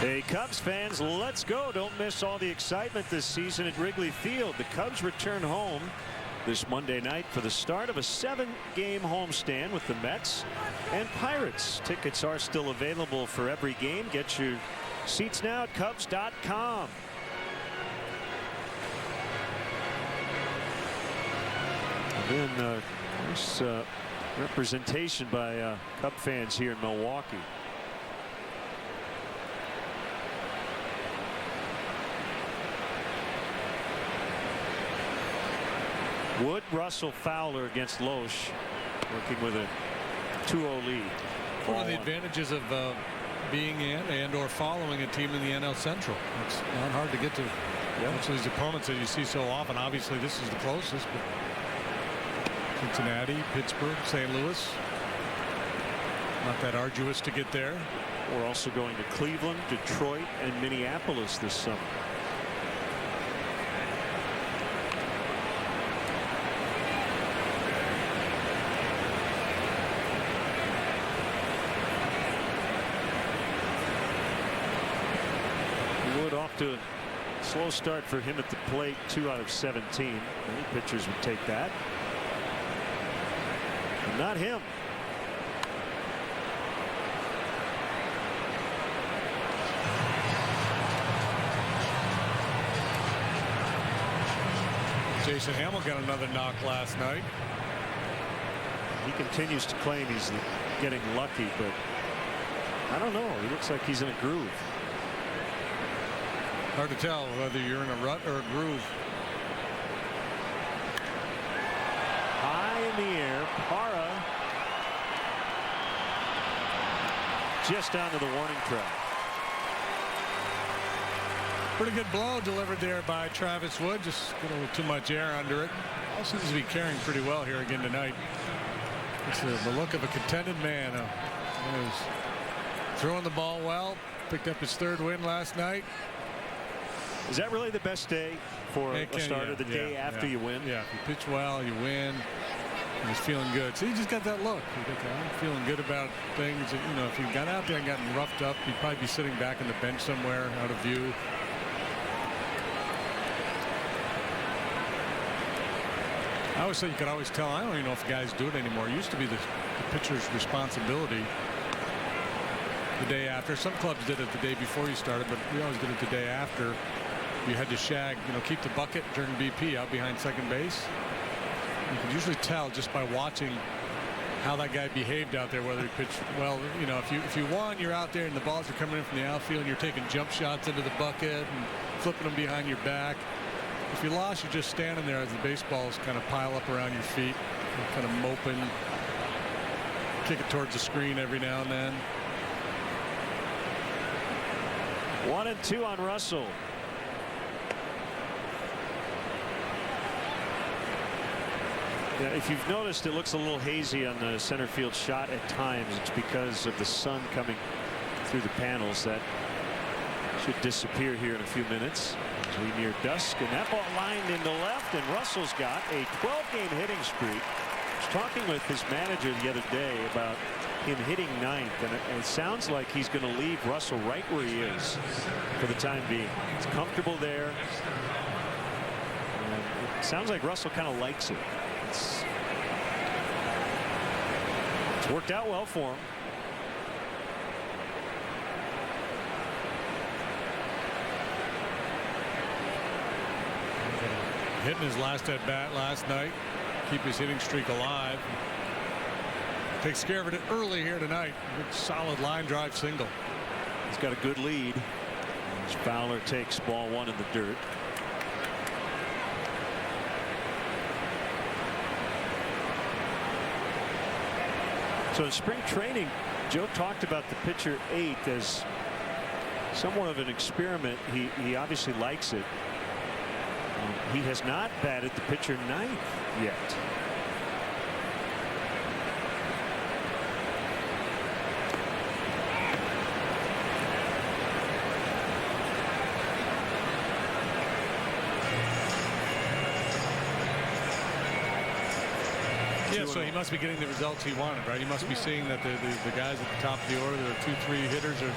Hey, Cubs fans, let's go. Don't miss all the excitement this season at Wrigley Field. The Cubs return home this Monday night for the start of a 7-game homestand with the Mets and Pirates. Tickets are still available for every game. Get your seats now at Cubs.com. And then nice representation by Cub fans here in Milwaukee. Wood, Russell, Fowler against Loesch, working with a 2-0 lead. One of the advantages of being in and or following a team in the NL Central. It's not hard to get to most of these opponents that you see so often. Obviously, this is the closest, but Cincinnati, Pittsburgh, St. Louis, not that arduous to get there. We're also going to Cleveland, Detroit, and Minneapolis this summer. Off to a slow start for him at the plate. 2 out of 17. Many pitchers would take that. But not him. Jason Hamill got another knock last night. He continues to claim he's getting lucky, but I don't know. He looks like he's in a groove. Hard to tell whether you're in a rut or a groove. High in the air, Parra just onto the warning track. Pretty good blow delivered there by Travis Wood. Just got a little too much air under it. Also seems to be carrying pretty well here again tonight. It's the look of a contented man. He was throwing the ball well. Picked up his 3rd win last night. Is that really the best day for a starter? The day after you win? Yeah, if you pitch well, you win. And he's feeling good. So he just got that look. He got that, I'm feeling good about things. You know, if he got out there and gotten roughed up, he'd probably be sitting back on the bench somewhere out of view. I always say you could always tell. I don't even know if guys do it anymore. It used to be the pitcher's responsibility the day after. Some clubs did it the day before you started, but we always did it the day after. You had to shag, keep the bucket during BP out behind second base. You could usually tell just by watching how that guy behaved out there, whether he pitched well. If you won, you're out there and the balls are coming in from the outfield and you're taking jump shots into the bucket and flipping them behind your back. If you lost, you're just standing there as the baseballs kind of pile up around your feet, kind of moping, kick it towards the screen every now and then. 1-2 on Russell. Yeah, if you've noticed, it looks a little hazy on the center field shot at times. It's because of the sun coming through the panels. That should disappear here in a few minutes as we near dusk. And that ball lined into left, and Russell's got a 12-game hitting streak. I was talking with his manager the other day about him hitting 9th, and it sounds like he's going to leave Russell right where he is for the time being. He's comfortable there. And it sounds like Russell kind of likes it. It's worked out well for him. Hitting his last at bat last night, keep his hitting streak alive. Takes care of it early here tonight. Good solid line drive single. He's got a good lead. As Fowler takes ball 1 in the dirt. So in spring training, Joe talked about the pitcher 8 as somewhat of an experiment. He obviously likes it. He has not batted the pitcher 9th yet. Yeah, so he must be getting the results he wanted, right? He must be seeing that the guys at the top of the order, the 2-3 hitters, are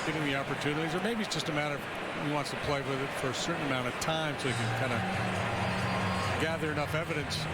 getting the opportunities, or maybe it's just a matter of he wants to play with it for a certain amount of time so he can kind of gather enough evidence.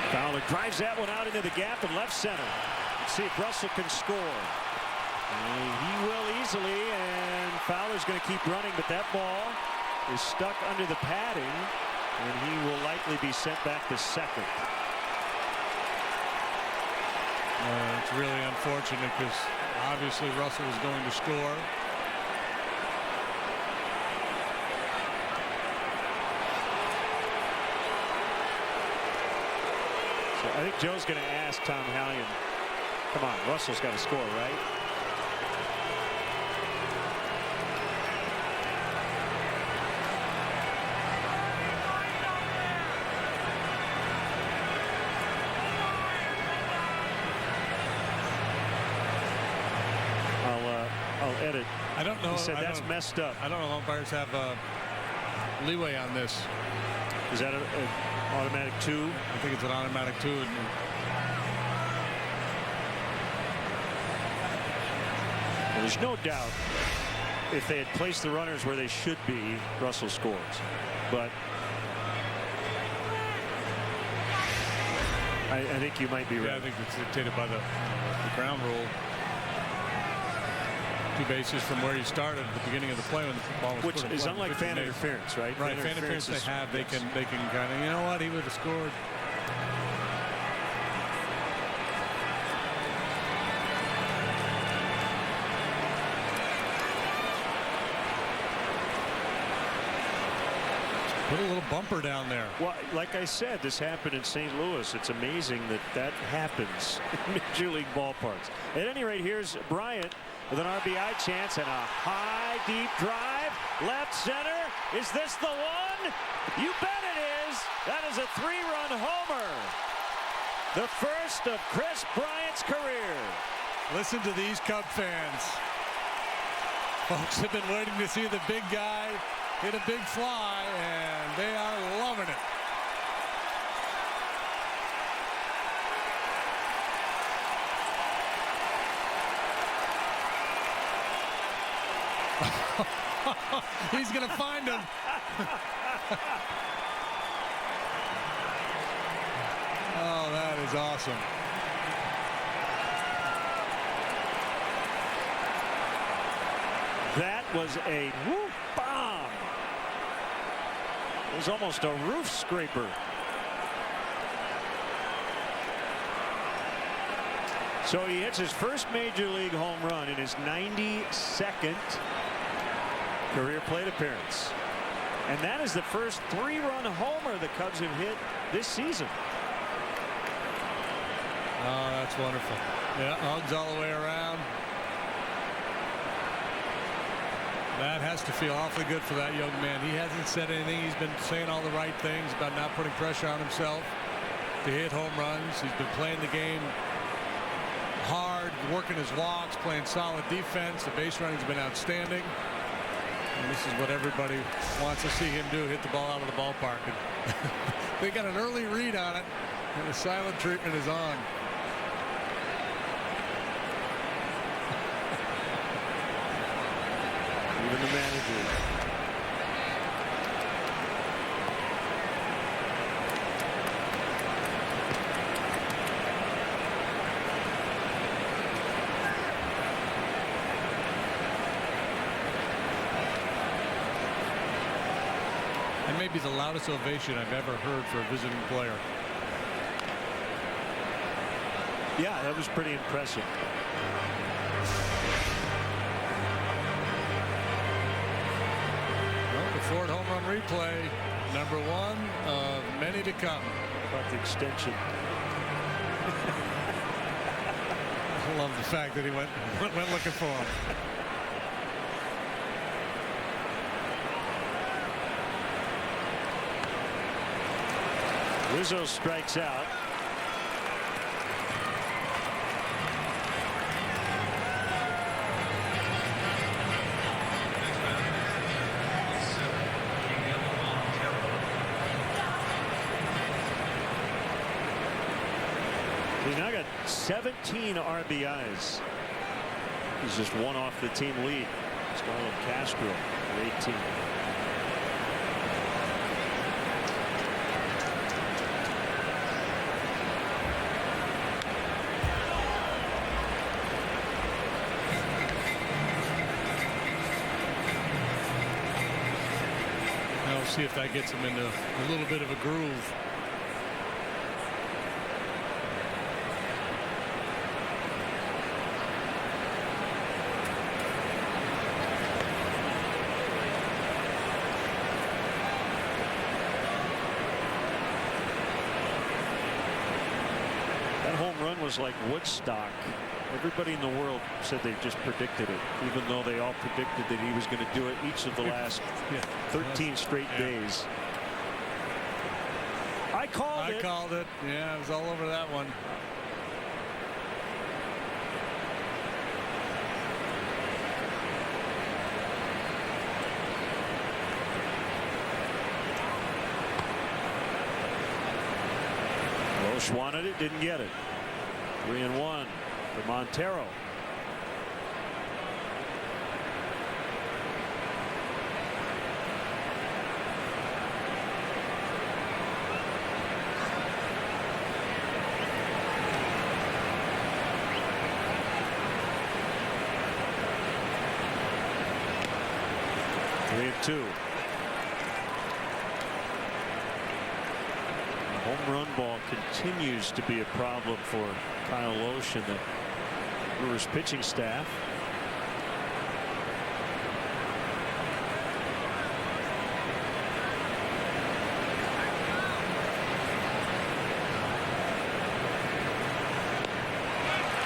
Fowler drives that one out into the gap in left center. Let's see if Russell can score. He will easily, and Fowler's going to keep running, but that ball is stuck under the padding, and he will likely be sent back to second. It's really unfortunate because obviously Russell was going to score. I think Joe's going to ask Tom Hallion, come on, Russell's got to score, right? I'll edit. I don't know. He said that's messed up. I don't know if umpires have leeway on this. Is that an automatic 2? I think it's an automatic 2. Well, there's no doubt if they had placed the runners where they should be, Russell scores. But I think you might be right. Yeah, I think it's dictated by the ground rule. 2 bases from where you started at the beginning of the play when the ball was Which is unlike fan interference, right? Right, fan interference they have, they can kind of, you know what, he would have scored. Put a little bumper down there. Well, like I said, this happened in St. Louis. It's amazing that happens in Major League ballparks. At any rate, here's Bryant with an RBI chance and a high, deep drive. Left center. Is this the one? You bet it is. That is a 3-run homer. The first of Chris Bryant's career. Listen to these Cub fans. Folks have been waiting to see the big guy hit a big fly, and they are loving it. He's going to find him. Oh, that is awesome. That was a whoop bomb. It was almost a roof scraper. So he hits his first major league home run in his 92nd career plate appearance. And that is the first 3-run homer the Cubs have hit this season. Oh, that's wonderful. Yeah, hugs all the way around. That has to feel awfully good for that young man. He hasn't said anything. He's been saying all the right things about not putting pressure on himself to hit home runs. He's been playing the game hard, working his walks, playing solid defense. The base running's been outstanding. And this is what everybody wants to see him do, hit the ball out of the ballpark. And they got an early read on it, and the silent treatment is on. Even the manager. And maybe the loudest ovation I've ever heard for a visiting player. Yeah, that was pretty impressive. Ford home run replay, number 1 of many to come. About the extension. love the fact that he went looking for him. Rizzo strikes out. He's now got 17 RBIs. He's just one off the team lead. Starlin Castro at 18. Now we'll see if that gets him into a little bit of a groove. Was like Woodstock. Everybody in the world said they just predicted it, even though they all predicted that he was going to do it each of the last 13 straight days. I called it. Yeah, I was all over that one. Roche wanted it, didn't get it. 3-1 for Montero. Two. Home run ball continues to be a problem for Kyle Lohse and the Brewers pitching staff.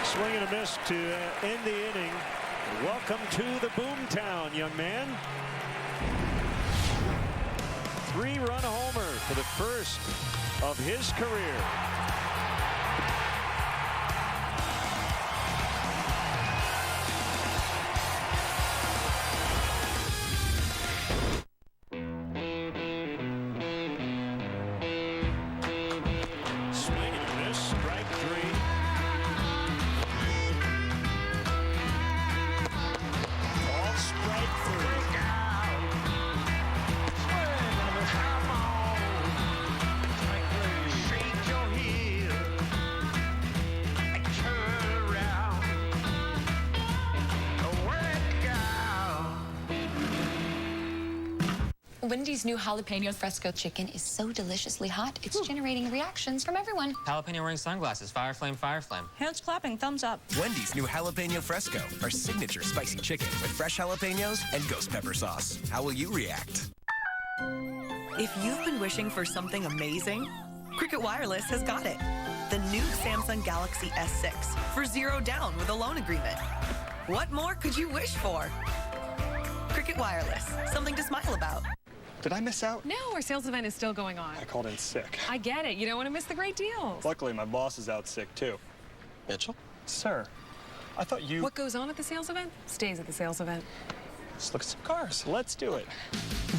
Swing and a miss to end the inning. Welcome to the boomtown, young man. 3-run homer for the first of his career. Swing and a miss, strike three. All strike three. Wendy's new jalapeno fresco chicken is so deliciously hot, it's generating reactions from everyone. Jalapeno wearing sunglasses, fire flame, fire flame. Hands clapping, thumbs up. Wendy's new jalapeno fresco, our signature spicy chicken with fresh jalapenos and ghost pepper sauce. How will you react? If you've been wishing for something amazing, Cricket Wireless has got it. The new Samsung Galaxy S6 for $0 down with a loan agreement. What more could you wish for? Cricket Wireless, something to smile about. Did I miss out? No, our sales event is still going on. I called in sick. I get it. You don't want to miss the great deals. Luckily, my boss is out sick, too. Mitchell? Sir, I thought you... What goes on at the sales event stays at the sales event. Let's look at some cars. Let's do it.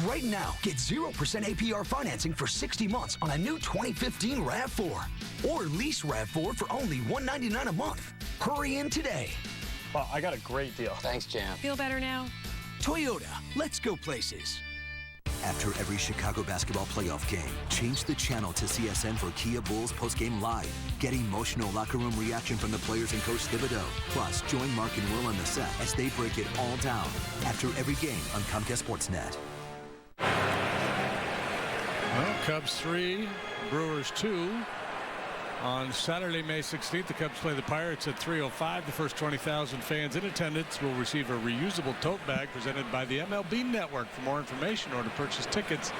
Right now, get 0% APR financing for 60 months on a new 2015 RAV4. Or lease RAV4 for only $199 a month. Hurry in today. Wow, I got a great deal. Thanks, Jam. Feel better now? Toyota, let's go places. After every Chicago basketball playoff game, change the channel to CSN for Kia Bulls postgame live. Get emotional locker room reaction from the players and Coach Thibodeau. Plus, join Mark and Will on the set as they break it all down. After every game on Comcast Sportsnet. Well, Cubs 3, Brewers 2. On Saturday, May 16th, the Cubs play the Pirates at 3:05. The first 20,000 fans in attendance will receive a reusable tote bag presented by the MLB Network. For more information or to purchase tickets,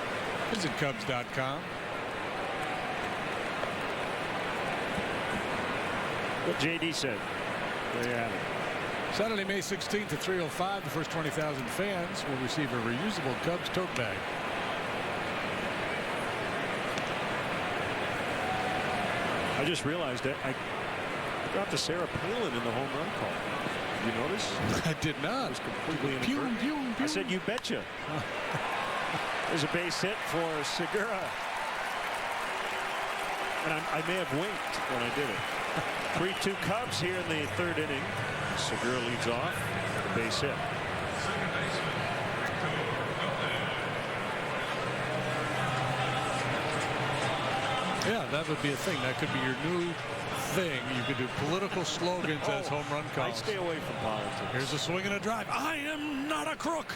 visit Cubs.com. What JD said. There you have it. Saturday, May 16th at 3:05, the first 20,000 fans will receive a reusable Cubs tote bag. I just realized that I dropped to Sarah Palin in the home run call. Did you notice? I did not. It was completely inadvertent. I said, you betcha. There's a base hit for Segura. And I may have winked when I did it. 3-2 Cubs here in the third inning. Segura leads off. The base hit. Yeah, that would be a thing. That could be your new thing. You could do political slogans as home run calls. I stay away from politics. Here's a swing and a drive. I am not a crook.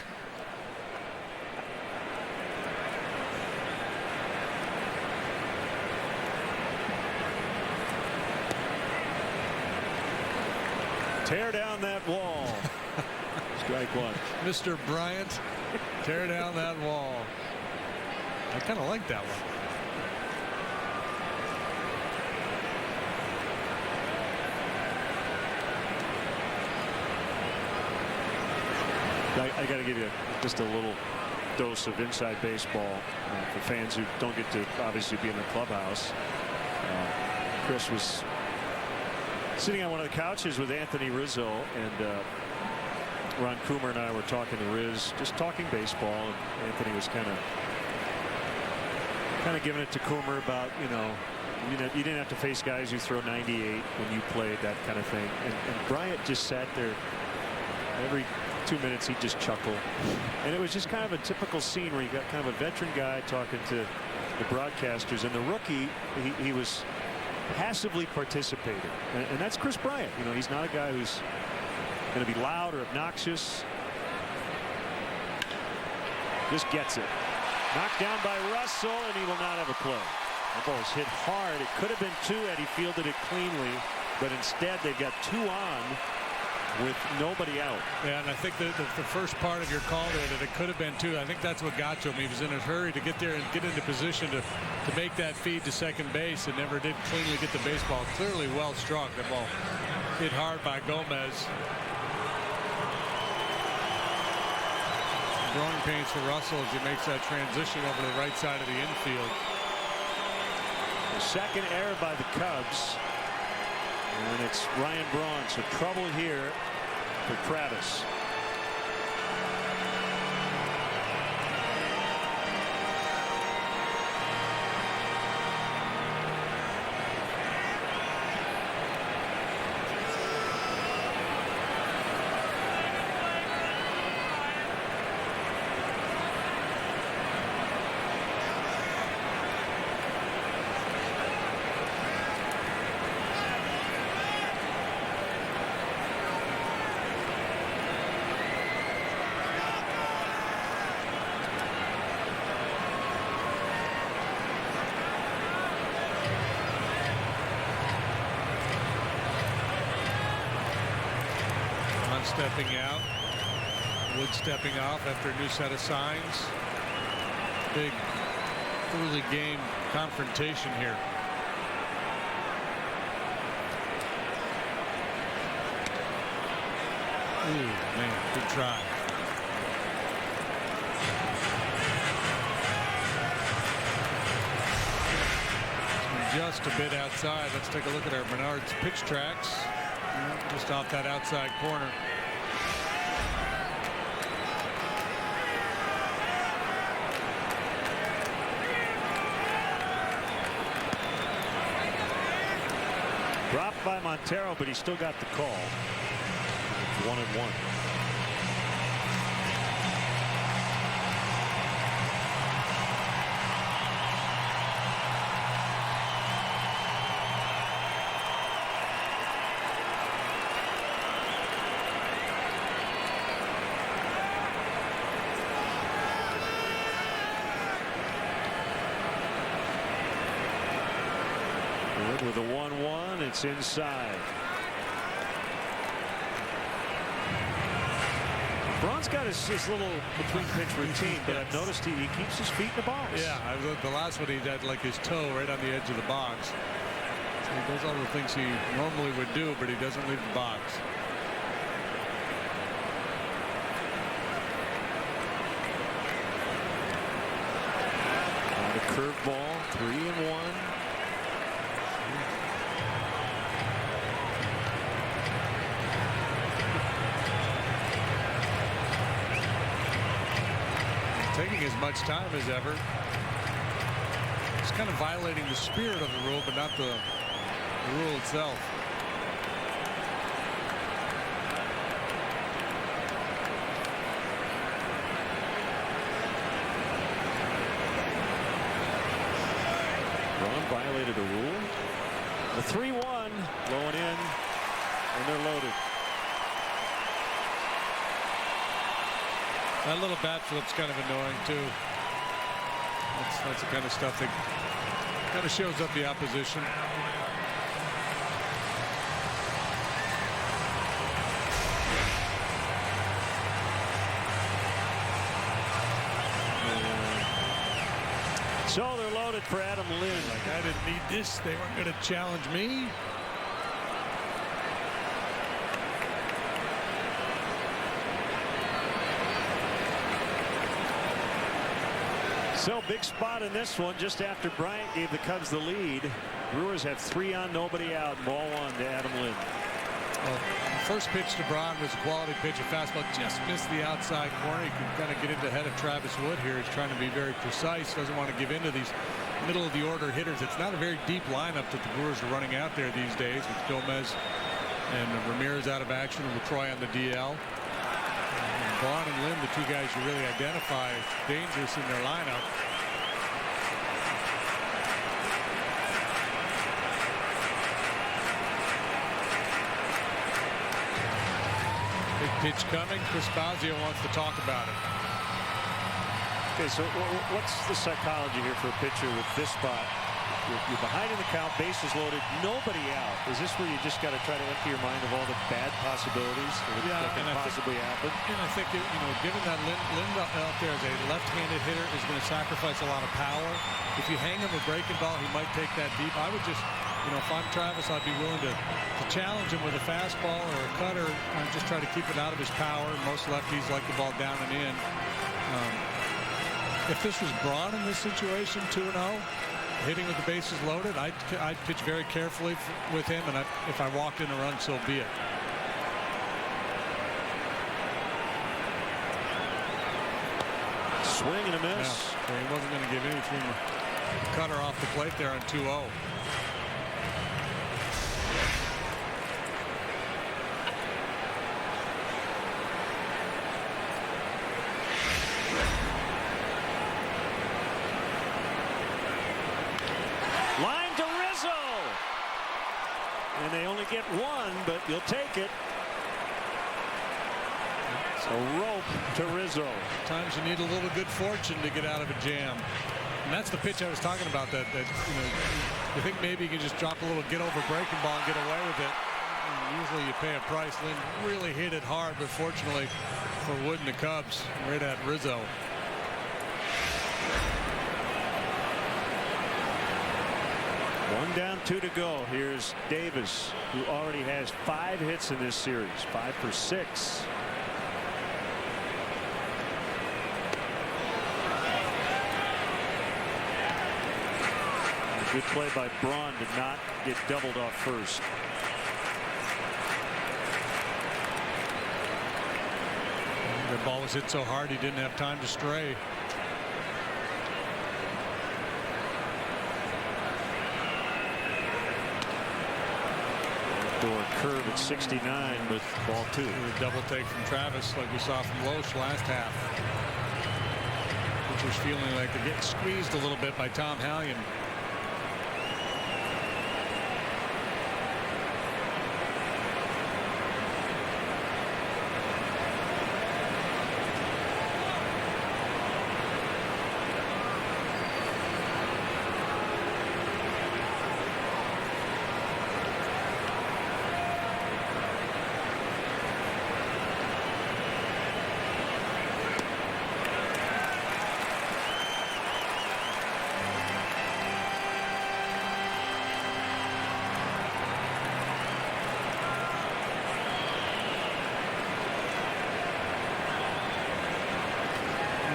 Tear down that wall. Strike one. Mr. Bryant, tear down that wall. I kind of like that one. I got to give you just a little dose of inside baseball for fans who don't get to obviously be in the clubhouse. Chris was sitting on one of the couches with Anthony Rizzo, and Ron Coomer and I were talking to Riz, just talking baseball, and Anthony was kind of giving it to Coomer about, you didn't have to face guys who throw 98 when you played, that kind of thing. And Bryant just sat there every 2 minutes. He'd just chuckle, and it was just kind of a typical scene where you got kind of a veteran guy talking to the broadcasters, and the rookie, he was passively participating, and that's Chris Bryant. He's not a guy who's going to be loud or obnoxious. Just gets it. Knocked down by Russell, and he will not have a play. The ball's hit hard. It could have been two had he fielded it cleanly, but instead they've got two on with nobody out. Yeah, and I think the first part of your call there, that it could have been two, I think that's what got to him. He was in a hurry to get there and get into position to make that feed to second base, and never did cleanly get the baseball. Clearly well struck. That ball hit hard by Gomez. Growing pains for Russell as he makes that transition over to the right side of the infield. The second error by the Cubs. And it's Ryan Braun. So trouble here for Travis. Stepping out. Wood stepping off after a new set of signs. Big early game confrontation here. Ooh, man, good try. Just a bit outside. Let's take a look at our Menards pitch tracks. Just off that outside corner. Dropped by Montero, but he still got the call. It's 1-1. With a 1-1, it's inside. Braun's got his little between pitch routine, but I've noticed he keeps his feet in the box. Yeah, the last one he had like his toe right on the edge of the box. He does all the things he normally would do, but he doesn't leave the box. On a curveball, 3-1. Taking as much time as ever. It's kind of violating the spirit of the rule, but not the rule itself. Ron violated a rule. The 3-1, low and in, and they're loaded. That little bat flip's kind of annoying too. That's the kind of stuff that kind of shows up the opposition. So they're loaded for Adam Lynn. Like, I didn't need this. They weren't going to challenge me. So big spot in this one just after Bryant gave the Cubs the lead. Brewers have 3 on, nobody out. Ball 1 to Adam Lynn. Well, the first pitch to Braun was a quality pitch. A fastball just missed the outside corner. He can kind of get into ahead of Travis Wood here. He's trying to be very precise. Doesn't want to give in to these middle of the order hitters. It's not a very deep lineup that the Brewers are running out there these days with Gomez and Ramirez out of action and LaCroix on the DL. Braun and Lynn, the two guys you really identify as dangerous in their lineup. Big pitch coming. Chris Bosio wants to talk about it. Okay, so what's the psychology here for a pitcher with this spot? You're behind in the count, bases loaded, nobody out. Is this where you just got to try to empty your mind of all the bad possibilities that can possibly happen? And I think, given that Lynn out there as a left-handed hitter is going to sacrifice a lot of power. If you hang him a breaking ball, he might take that deep. I would just, if I'm Travis, I'd be willing to challenge him with a fastball or a cutter and just try to keep it out of his power. Most lefties like the ball down and in. If this was Braun in this situation, 2-0, hitting with the bases loaded, I'd pitch very carefully with him, and if I walked in a run, so be it. Swing and a miss. Yeah, he wasn't going to give anything. Cutter off the plate there on 2-0. Line to Rizzo. And they only get 1, but you'll take it. A rope to Rizzo. Times you need a little good fortune to get out of a jam. And that's the pitch I was talking about, that you think maybe you can just drop a little get-over breaking ball and get away with it. And usually you pay a price. Lynn really hit it hard, but fortunately for Wood and the Cubs, right at Rizzo. One down, 2 to go. Here's Davis, who already has 5 hits in this series, 5 for 6. Good play by Braun to not get doubled off first. The ball was hit so hard he didn't have time to stray. Door curve at 69 with ball 2. A double take from Travis, like we saw from Loesch last half. Pitchers feeling like they're getting squeezed a little bit by Tom Hallion.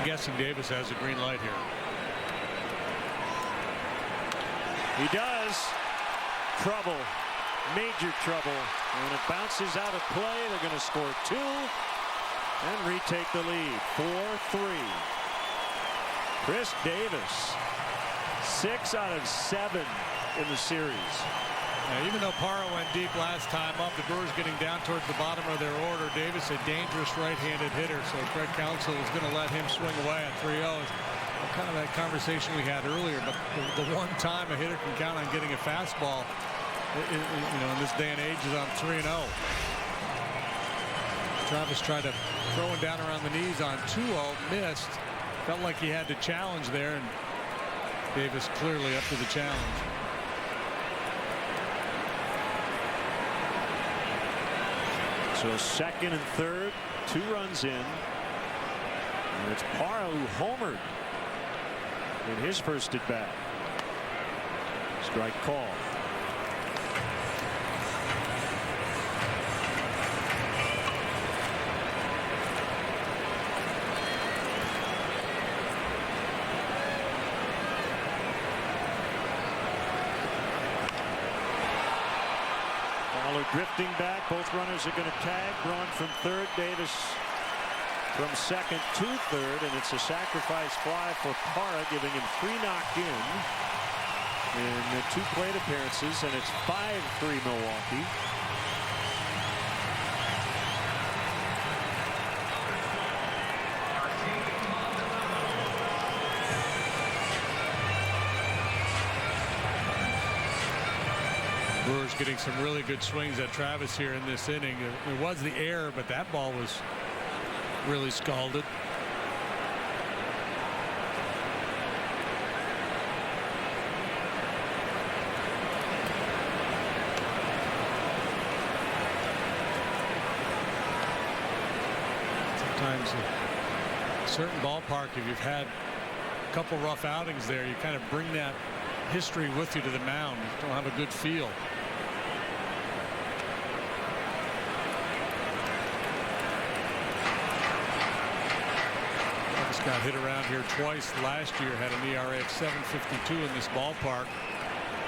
I'm guessing Davis has a green light here. He does. Trouble. Major trouble. When it bounces out of play, they're going to score 2 and retake the lead. 4-3. Chris Davis. 6 out of 7 in the series. Even though Parra went deep last time up, the Brewers getting down towards the bottom of their order. Davis, a dangerous right-handed hitter, so Craig Counsell is going to let him swing away at 3-0. Kind of that conversation we had earlier, but the one time a hitter can count on getting a fastball, you know, in this day and age is on 3-0. Travis tried to throw him down around the knees on 2-0, missed. Felt like he had to challenge there, and Davis clearly up to the challenge. So second and third, 2 runs in. And it's Parra who homered in his first at bat. Strike call. Drifting back, both runners are going to tag. Braun from third, Davis from second to third, and it's a sacrifice fly for Parra, giving him 3 knocked in the 2 plate appearances, and it's 5-3 Milwaukee. Brewers getting some really good swings at Travis here in this inning. It was the error, but that ball was really scalded. Sometimes a certain ballpark, if you've had a couple rough outings there, you kind of bring that history with you to the mound. You don't have a good feel. Got hit around here twice last year, had an ERA of 7.52 in this ballpark,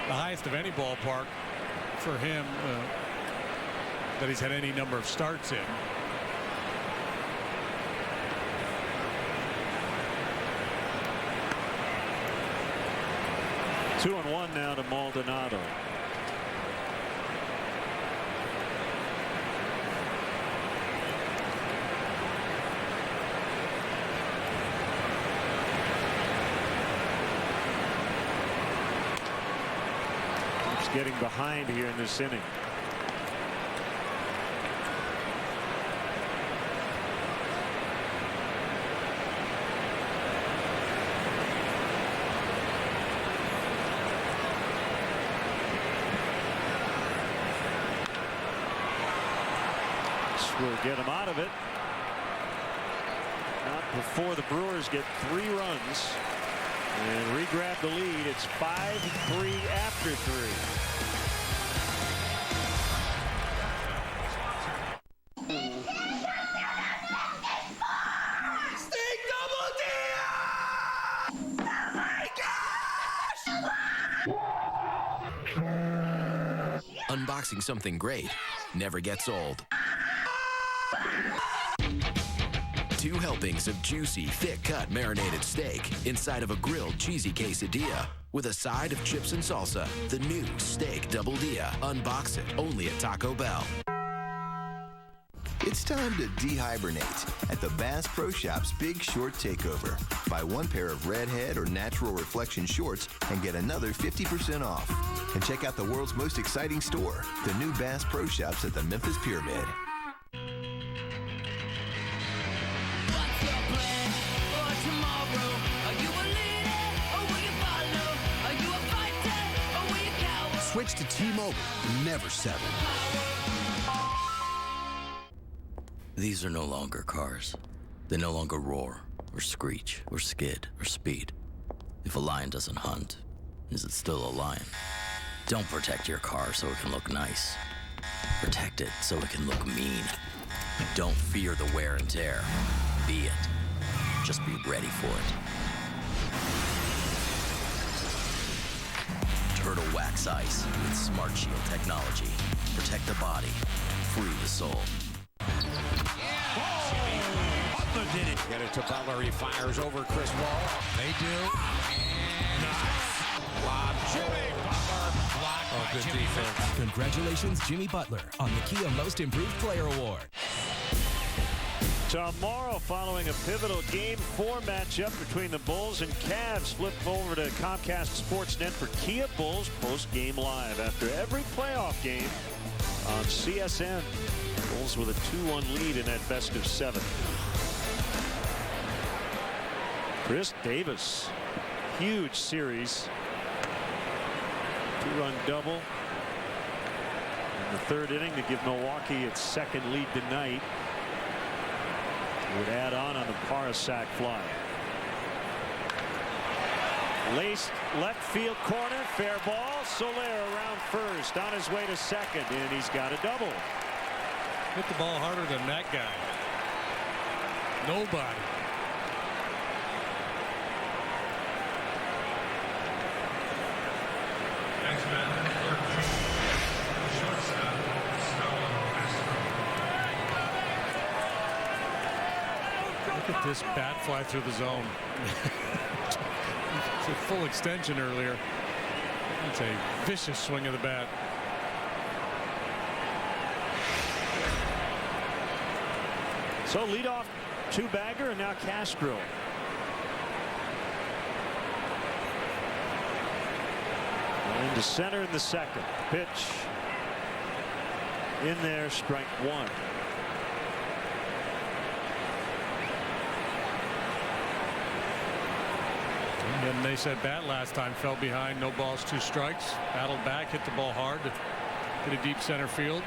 the highest of any ballpark for him that he's had any number of starts in. Two and one now to Maldonado. Getting behind here in this inning. This will get him out of it. Not before the Brewers get 3 runs and re-grab the lead. It's 5-3 after 3. Unboxing something great never gets old. 2 helpings of juicy, thick-cut marinated steak inside of a grilled cheesy quesadilla with a side of chips and salsa. The new Steak Double Dia. Unbox it only at Taco Bell. It's time to dehibernate at the Bass Pro Shop's Big Short Takeover. Buy 1 pair of Redhead or Natural Reflection shorts and get another 50% off. And check out the world's most exciting store, the new Bass Pro Shops at the Memphis Pyramid. Switch to T-Mobile and never settle. These are no longer cars. They no longer roar, or screech, or skid, or speed. If a lion doesn't hunt, is it still a lion? Don't protect your car so it can look nice. Protect it so it can look mean. Don't fear the wear and tear. Be it. Just be ready for it. Turtle Wax Ice with Smart Shield technology. Protect the body, free the soul. Butler did it. Get it to Butler. He fires over Chris Wall. They do. And nice. Lob. Jimmy Butler. Blocked by Jimmy defense. Congratulations, Jimmy Butler, on the Kia Most Improved Player Award. Tomorrow, following a pivotal Game 4 matchup between the Bulls and Cavs, flip over to Comcast Sportsnet for Kia Bulls post-game live after every playoff game on CSN. Bulls with a 2-1 lead in that best of 7. Chris Davis, huge series. 2-run double in the 3rd inning to give Milwaukee its 2nd lead tonight. Would add on the Parasak fly. Laced left field corner, fair ball. Soler around first, on his way to 2nd, and he's got a double. Hit the ball harder than that guy. Nobody. Next man, shortstop. Look at this bat fly through the zone. It's a full extension earlier. It's a vicious swing of the bat. So leadoff 2-bagger, and now Castro. Into center in the 2nd. Pitch in there, strike 1. And they said bat last time, fell behind, no balls, 2 strikes, battled back, hit the ball hard to hit a deep center field.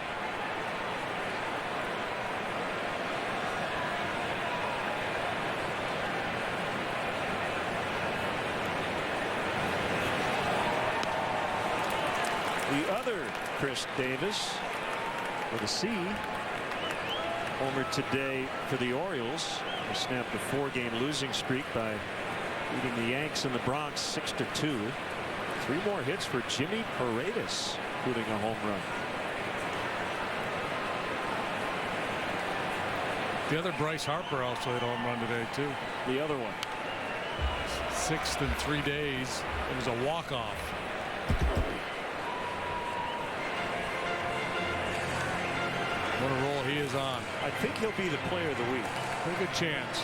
The other Chris Davis with a C, homered today for the Orioles. They snapped a 4-game losing streak by beating the Yanks in the Bronx 6-2. 3 more hits for Jimmy Paredes, including a home run. The other Bryce Harper also hit a home run today too. The other one. 6th in 3 days. It was a walk-off. What a roll he is on. I think he'll be the player of the week. Pretty good chance.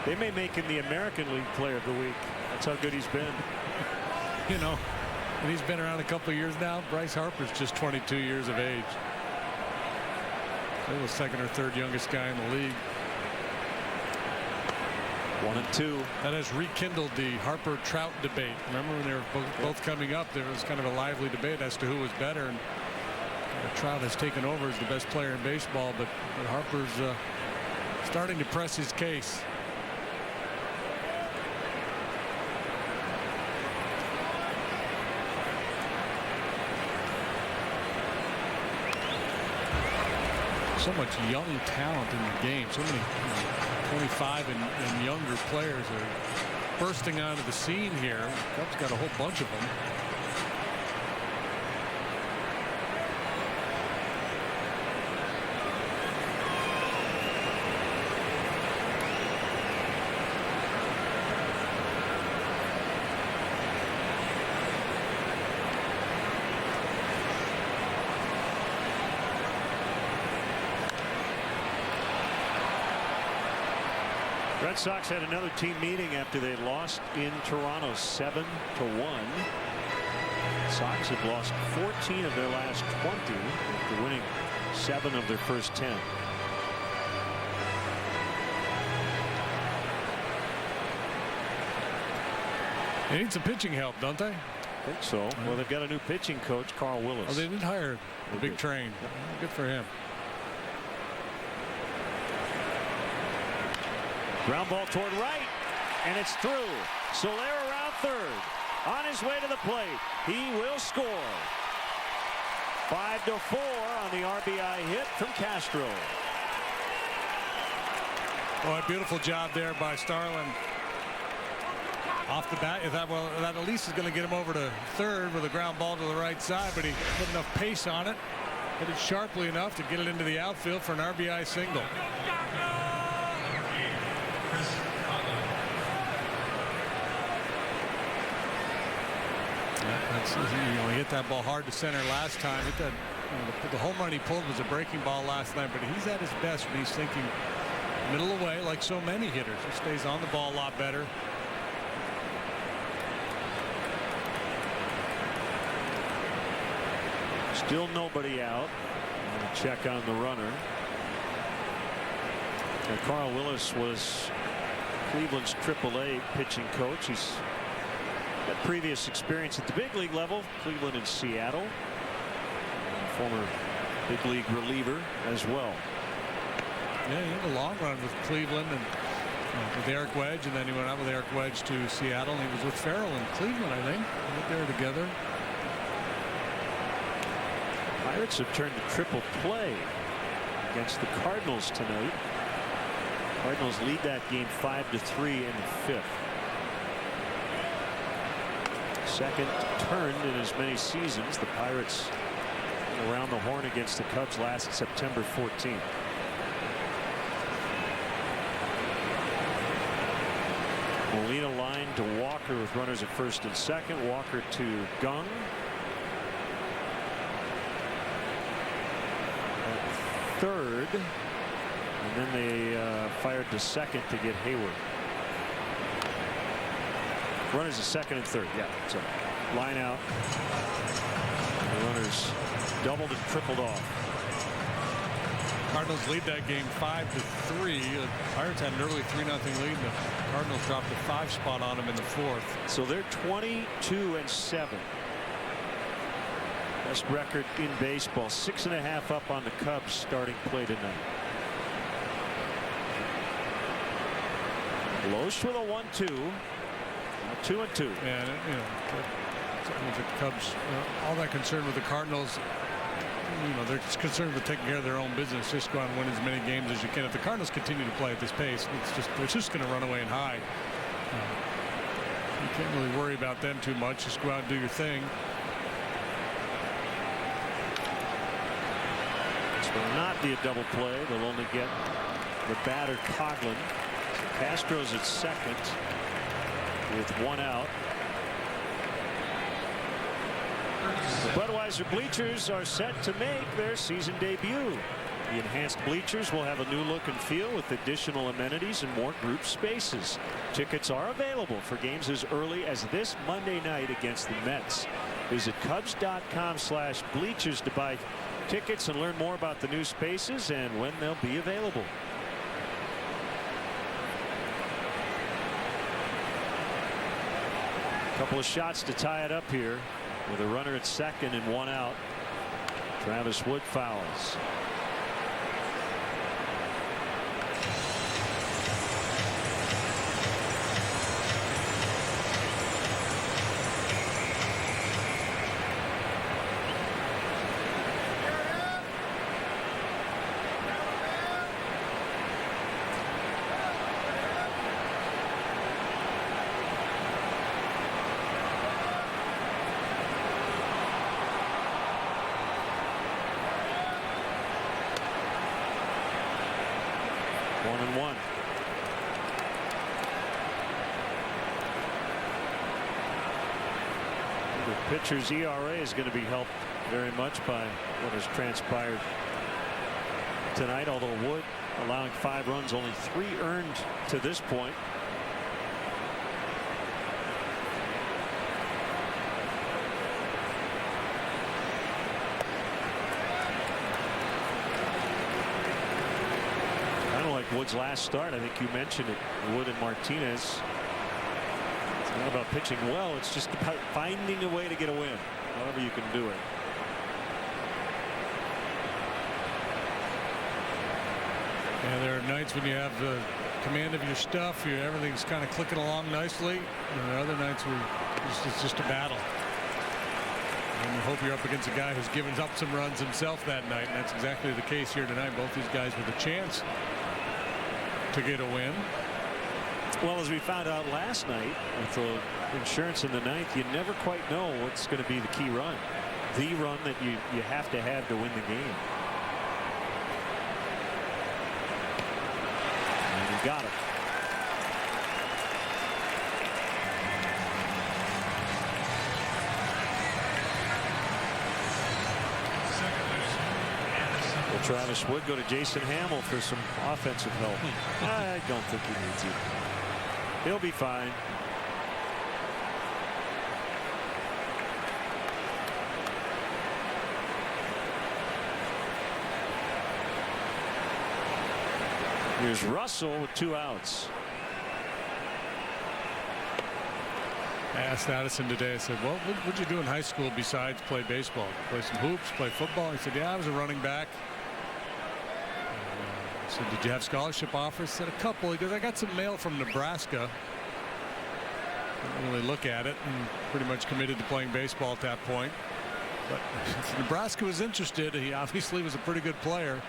They may make him the American League Player of the Week. That's how good he's been. You know, and he's been around a couple of years now. Bryce Harper's just 22 years of age. Still the 2nd or 3rd youngest guy in the league. 1-2. That has rekindled the Harper-Trout debate. Remember when they were both coming up, there was kind of a lively debate as to who was better. And Trout has taken over as the best player in baseball, but Harper's starting to press his case. So much young talent in the game. So many 25 and younger players are bursting onto the scene here. Cubs got a whole bunch of them. Red Sox had another team meeting after they lost in Toronto 7-1. Sox had lost 14 of their last 20 after winning 7 of their first 10. They need some pitching help, don't they? I think so. Well, they've got a new pitching coach, Carl Willis. Oh, they did hire the big train. Good for him. Ground ball toward right, and it's through. Soler around 3rd. On his way to the plate. He will score. 5-4 on the RBI hit from Castro. Boy, beautiful job there by Starlin. Off the bat, that at least is going to get him over to third with a ground ball to the right side, but he put enough pace on it, hit it sharply enough to get it into the outfield for an RBI single. He hit that ball hard to center last time. Hit that, the home run he pulled was a breaking ball last night, but he's at his best when he's thinking middle away, like so many hitters. He stays on the ball a lot better. Still nobody out. Check on the runner. And Carl Willis was Cleveland's AAA pitching coach. He's got previous experience at the big league level, Cleveland and Seattle. And former big league reliever as well. Yeah, he had a long run with Cleveland and with Eric Wedge, and then he went out with Eric Wedge to Seattle, and he was with Farrell in Cleveland, I think. They were together. Pirates have turned to triple play against the Cardinals tonight. Cardinals lead that game 5-3 in the fifth. Second turned in as many seasons. The Pirates around the horn against the Cubs last September 14th. Molina line to Walker with runners at first and second. Walker to Gung. At third. And then they fired to second to get Hayward. Runners at second and third. Yeah. So line out. The runners doubled and tripled off. Cardinals lead that game 5-3. The Pirates had an early 3-0 lead. The Cardinals dropped a 5 spot on them in the fourth. So they're 22-7. Best record in baseball. 6.5 up on the Cubs starting play tonight. Loesch with a 1-2. 2-2. And the Cubs all that concerned with the Cardinals. They're just concerned with taking care of their own business. Just go out and win as many games as you can. If the Cardinals continue to play at this pace, they're just going to run away and hide. You can't really worry about them too much. Just go out and do your thing. This will not be a double play. They'll only get the batter Coughlin. Castro's at second with 1 out. The Budweiser bleachers are set to make their season debut. The enhanced bleachers will have a new look and feel with additional amenities and more group spaces. Tickets are available for games as early as this Monday night against the Mets. Visit Cubs.com/bleachers to buy tickets and learn more about the new spaces and when they'll be available. A couple of shots to tie it up here with a runner at second and 1 out. Travis Wood fouls. Pitcher's ERA is going to be helped very much by what has transpired tonight, although Wood allowing 5 runs, only 3 earned to this point. Kind of like Wood's last start. I think you mentioned it, Wood and Martinez. It's not about pitching well, it's just about finding a way to get a win, however you can do it. Yeah, there are nights when you have the command of your stuff, everything's kind of clicking along nicely, and there are other nights where it's just a battle. And you hope you're up against a guy who's given up some runs himself that night, and that's exactly the case here tonight. Both these guys with a chance to get a win. Well, as we found out last night with the insurance in the ninth, you never quite know what's going to be the key run. The run that you have to win the game. And he got it. Well, Travis would go to Jason Hamill for some offensive help. I don't think he needs it. He'll be fine. Here's Russell with 2 outs. I asked Addison today, I said, well, what'd you do in high school besides play baseball? Play some hoops, play football? He said, yeah, I was a running back. I said, did you have scholarship offers? He said, a couple. He goes, I got some mail from Nebraska. Didn't really look at it and pretty much committed to playing baseball at that point. But Nebraska was interested. He obviously was a pretty good player.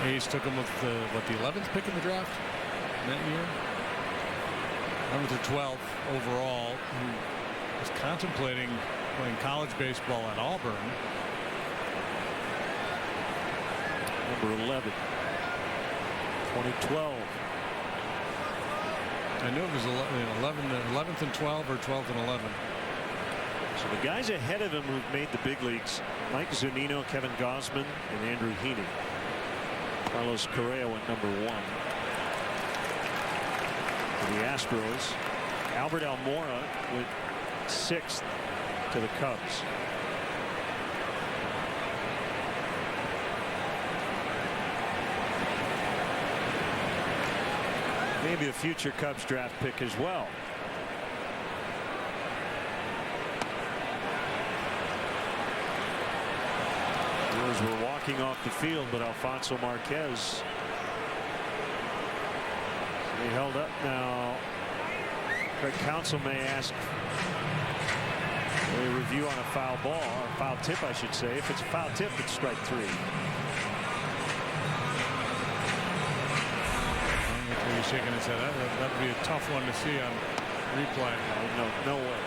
Hayes took him with the 11th pick in the draft that year. 11th or 12th overall. He was contemplating playing college baseball at Auburn. Number 11. 2012. I knew it was 11th and 12 or 12th and 11. So the guys ahead of him who've made the big leagues: Mike Zunino, Kevin Gausman, and Andrew Heaney. Carlos Correa went number 1 for the Astros. Albert Almora went 6th to the Cubs. Maybe a future Cubs draft pick as well. Brewers were walking off the field, but Alfonso Marquez, he held up. Now Craig Counsell may ask a review on a foul ball, or foul tip I should say. If it's a foul tip, it's strike 3. He's shaking his head. That would be a tough one to see on replay. No way.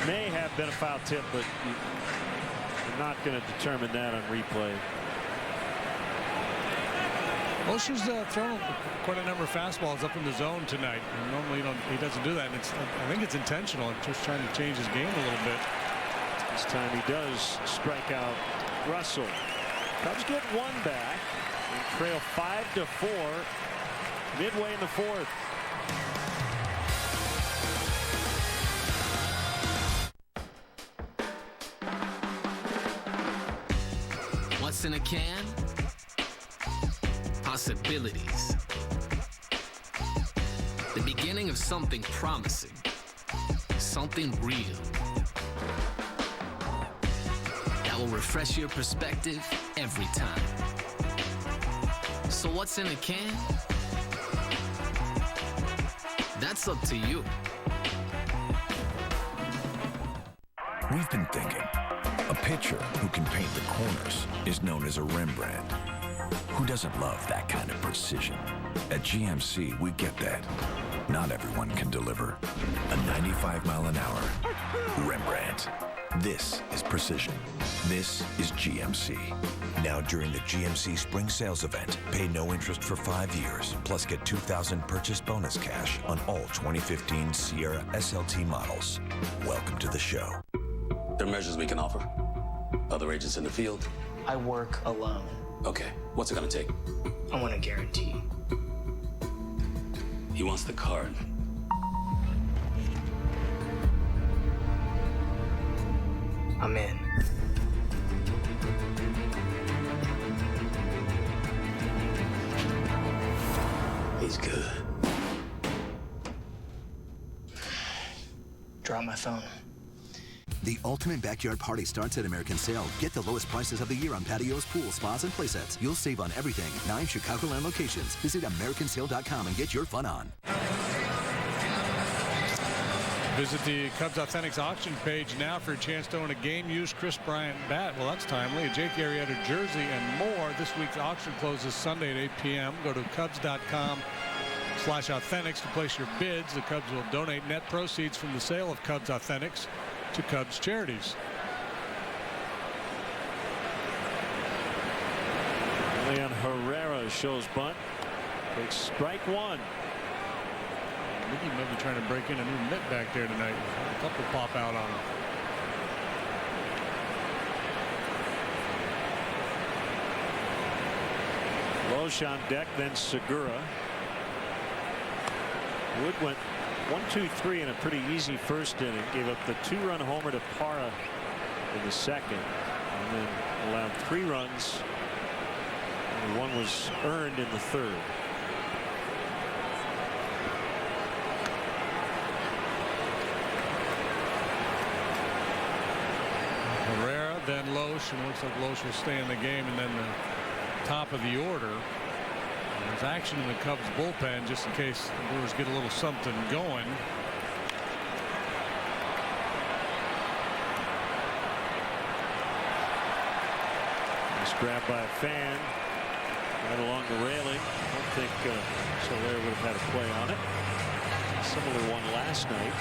May have been a foul tip, but you're not going to determine that on replay. Mosher's thrown quite a number of fastballs up in the zone tonight. And normally, he doesn't do that. And I think it's intentional. Just trying to change his game a little bit. This time he does strike out Russell. Cubs get 1 back and trail 5-4 midway in the 4th. What's in a can? Possibilities. The beginning of something promising. Something real. That will refresh your perspective every time. So what's in a can? That's up to you. We've been thinking. A pitcher who can paint the corners is known as a Rembrandt. Who doesn't love that kind of precision? At GMC, we get that. Not everyone can deliver a 95-mile-an-hour Rembrandt. This is precision. This is GMC. Now during the GMC Spring Sales Event, pay no interest for 5 years, plus get $2,000 purchase bonus cash on all 2015 Sierra SLT models. Welcome to the show. There are measures we can offer. Other agents in the field? I work alone. Okay, what's it gonna take? I want a guarantee. He wants the card. I'm in. He's good. Drop my phone. The ultimate backyard party starts at American Sale. Get the lowest prices of the year on patios, pools, spas, and playsets. You'll save on everything. 9 Chicagoland locations. Visit AmericanSale.com and get your fun on. Visit the Cubs Authentics auction page now for a chance to own a game-used Chris Bryant bat. Well, that's timely. A Jake Arrieta jersey and more. This week's auction closes Sunday at 8 p.m. Go to Cubs.com/authentics to place your bids. The Cubs will donate net proceeds from the sale of Cubs Authentics to Cubs charities. Leon Herrera shows bunt. Takes strike one. Mickey may be trying to break in a new mitt back there tonight. A couple pop out on him. Loesch on deck, then Segura. Wood went 1-2-3 in a pretty easy first inning. Gave up the 2-run homer to Parra in the second, and then allowed 3 runs. And 1 was earned in the third. Herrera, then Loesch, and looks like Loesch will stay in the game, and then the top of the order. There's action in the Cubs bullpen just in case the Brewers get a little something going. Nice grab by a fan right along the railing. I don't think Soler would have had a play on it. Similar one last night.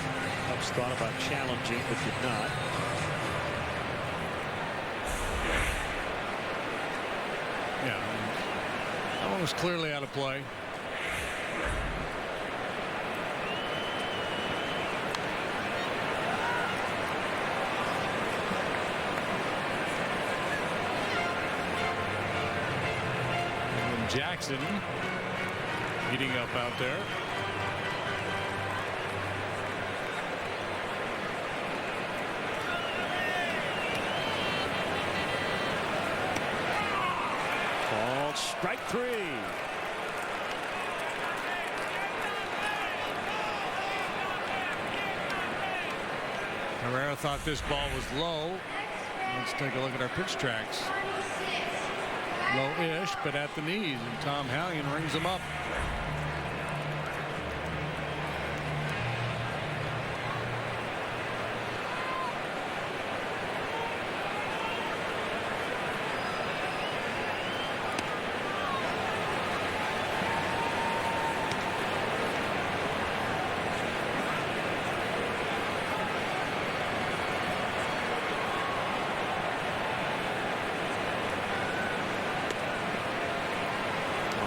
Cubs thought about challenging but did not. Yeah, that one was clearly out of play. And Jackson heating up out there. Strike 3. Herrera thought this ball was low. Let's take a look at our pitch tracks. Low-ish, but at the knees, and Tom Hallion rings him up.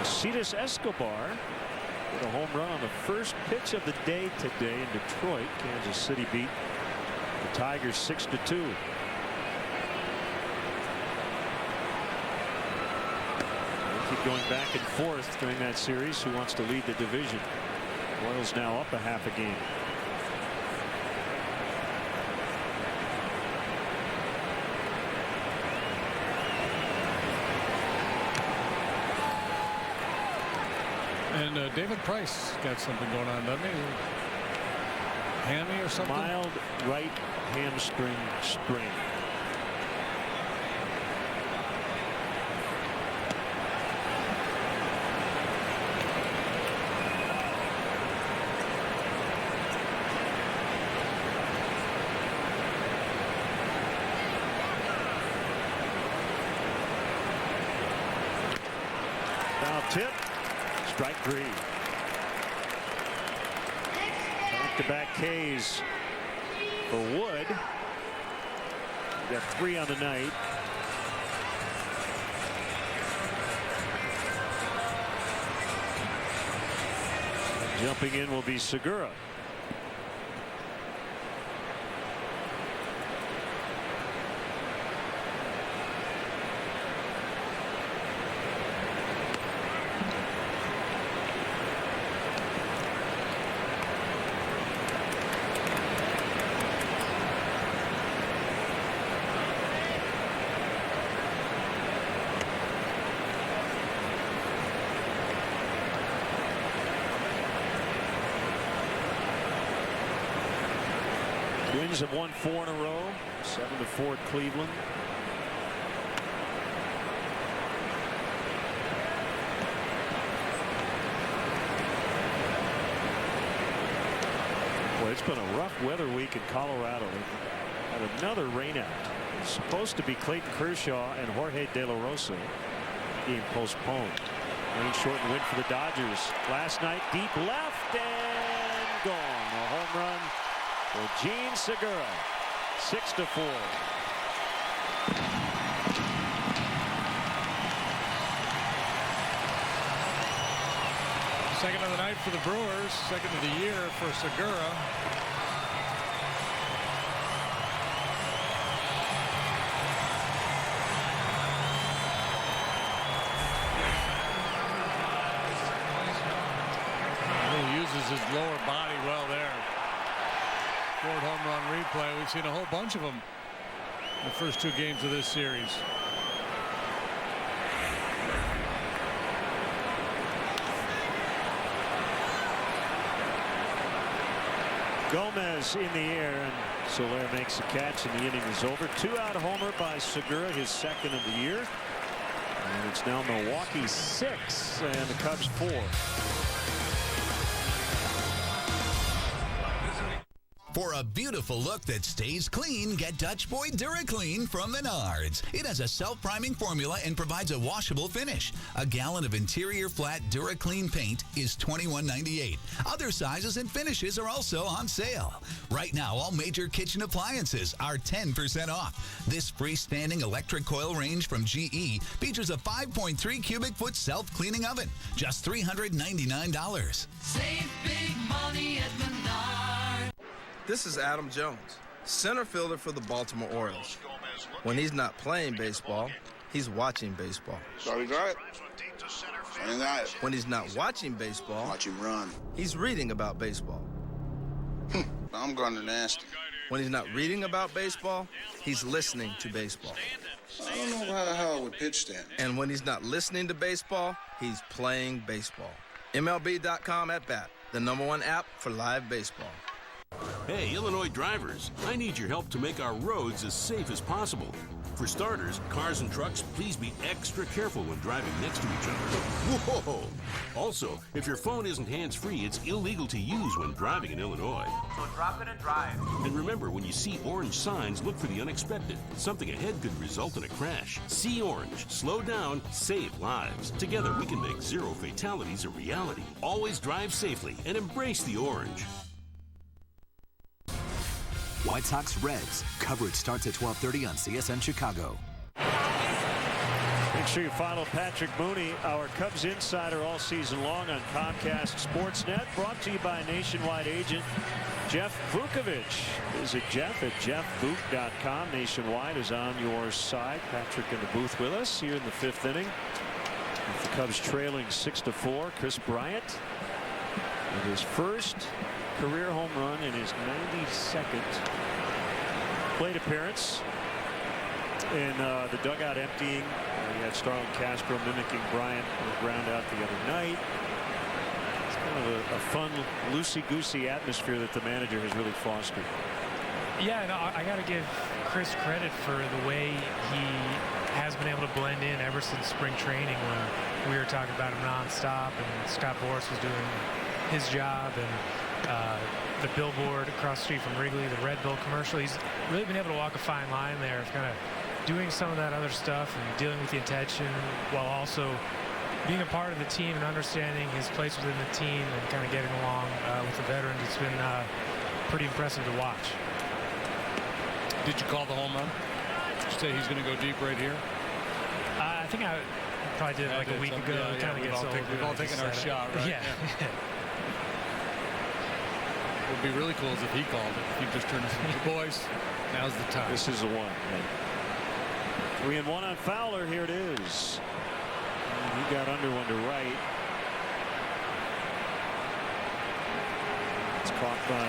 Cetus Escobar with a home run on the first pitch of the day today in Detroit. Kansas City beat the Tigers 6-2. We'll keep going back and forth during that series. Who wants to lead the division? Royals now up a half a game. And David Price got something going on, doesn't he? Hammy or something? Mild right hamstring sprain. Foul tip. Strike 3. Back-to-back Ks for Wood. We got 3 on the night. Jumping in will be Segura. Twins have won 4 in a row, 7-4 at Cleveland. Well, it's been a rough weather week in Colorado. Had another rainout. It's supposed to be Clayton Kershaw and Jorge De La Rosa being postponed. Rain shortened win for the Dodgers last night. Deep left and gone. A home run for Gene Segura. 6-4. Second of the night for the Brewers. Second of the year for Segura. His lower body well there. Ford home run replay. We've seen a whole bunch of them in the first 2 games of this series. Gomez in the air, and Soler makes a catch, and the inning is over. 2-out homer by Segura, his second of the year. And it's now Milwaukee 6 and the Cubs 4. For a beautiful look that stays clean, get Dutch Boy DuraClean from Menards. It has a self-priming formula and provides a washable finish. A gallon of interior flat DuraClean paint is $21.98. Other sizes and finishes are also on sale. Right now, all major kitchen appliances are 10% off. This freestanding electric coil range from GE features a 5.3 cubic foot self-cleaning oven. Just $399. Save big money at Menards. This is Adam Jones, center fielder for the Baltimore Orioles. When he's not playing baseball, he's watching baseball. Sorry, got it. When he's not watching baseball, watch him run. He's reading about baseball. I'm going to nasty. When he's not reading about baseball, he's listening to baseball. I don't know how I would pitch that. And when he's not listening to baseball, he's playing baseball. MLB.com at bat, the #1 app for live baseball. Hey, Illinois drivers, I need your help to make our roads as safe as possible. For starters, cars and trucks, please be extra careful when driving next to each other. Whoa! Also, if your phone isn't hands-free, it's illegal to use when driving in Illinois. So drop it and drive. And remember, when you see orange signs, look for the unexpected. Something ahead could result in a crash. See orange, slow down, save lives. Together, we can make 0 fatalities a reality. Always drive safely and embrace the orange. White Sox Reds. Coverage starts at 12:30 on CSN Chicago. Make sure you follow Patrick Mooney, our Cubs insider, all season long on Comcast Sportsnet. Brought to you by nationwide agent Jeff Vukovich. Visit Jeff at jeffvuk.com. Nationwide is on your side. Patrick in the booth with us here in the 5th inning. With the Cubs trailing 6-4. Chris Bryant with his first career home run in his 92nd plate appearance. In the dugout emptying, you had Starlin Castro mimicking Bryant with ground out the other night. It's kind of a fun, loosey-goosey atmosphere that the manager has really fostered. Yeah, no, I got to give Chris credit for the way he has been able to blend in ever since spring training, when we were talking about him nonstop and Scott Boras was doing his job, and the billboard across the street from Wrigley, the Red Bull commercial. He's really been able to walk a fine line there of kind of doing some of that other stuff and dealing with the attention while also being a part of the team and understanding his place within the team and kind of getting along with the veterans. It's been pretty impressive to watch. Did you call the home run? Did you say he's going to go deep right here? I think I probably did it like a week ago. Yeah, kind of gets old. We've all taken our shot, right? Yeah. What would be really cool is if he called it. If he just turned us into boys. Now's the time. This is the one. 3-1 on Fowler. Here it is. And he got under one to right. It's caught by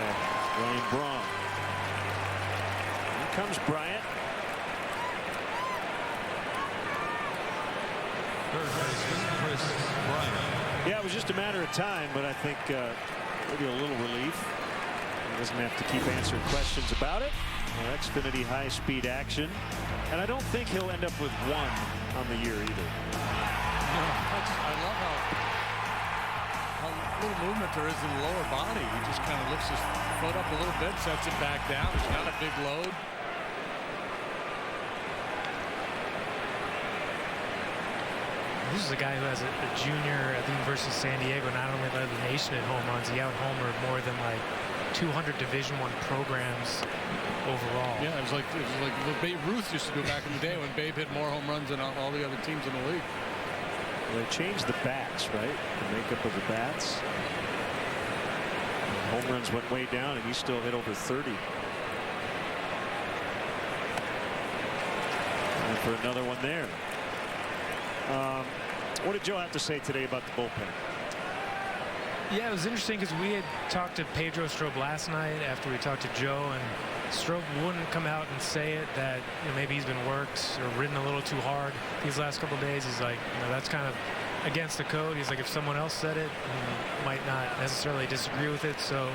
Ryan Braun. Here comes Bryant. Third baseman Chris Bryant. Yeah, it was just a matter of time, but I think maybe a little relief. doesn't have to keep answering questions about it. Xfinity high-speed action. And I don't think he'll end up with 1 on the year either. I love how little movement there is in the lower body. He just kind of lifts his foot up a little bit, sets it back down. He's not a big load. This is a guy who has a junior at the University of San Diego, not only led the nation in home runs, he out-homered more than like 200 Division I programs overall. Yeah, it was like what Babe Ruth used to do back in the day when Babe hit more home runs than all the other teams in the league. Well, they changed the bats, right? The makeup of the bats. Home runs went way down, and he still hit over 30. And for another one there. What did Joe have to say today about the bullpen? Yeah, it was interesting because we had talked to Pedro Strop last night after we talked to Joe, and Strop wouldn't come out and say it that maybe he's been worked or ridden a little too hard these last couple of days. He's like, that's kind of against the code. He's like, if someone else said it, he might not necessarily disagree with it. So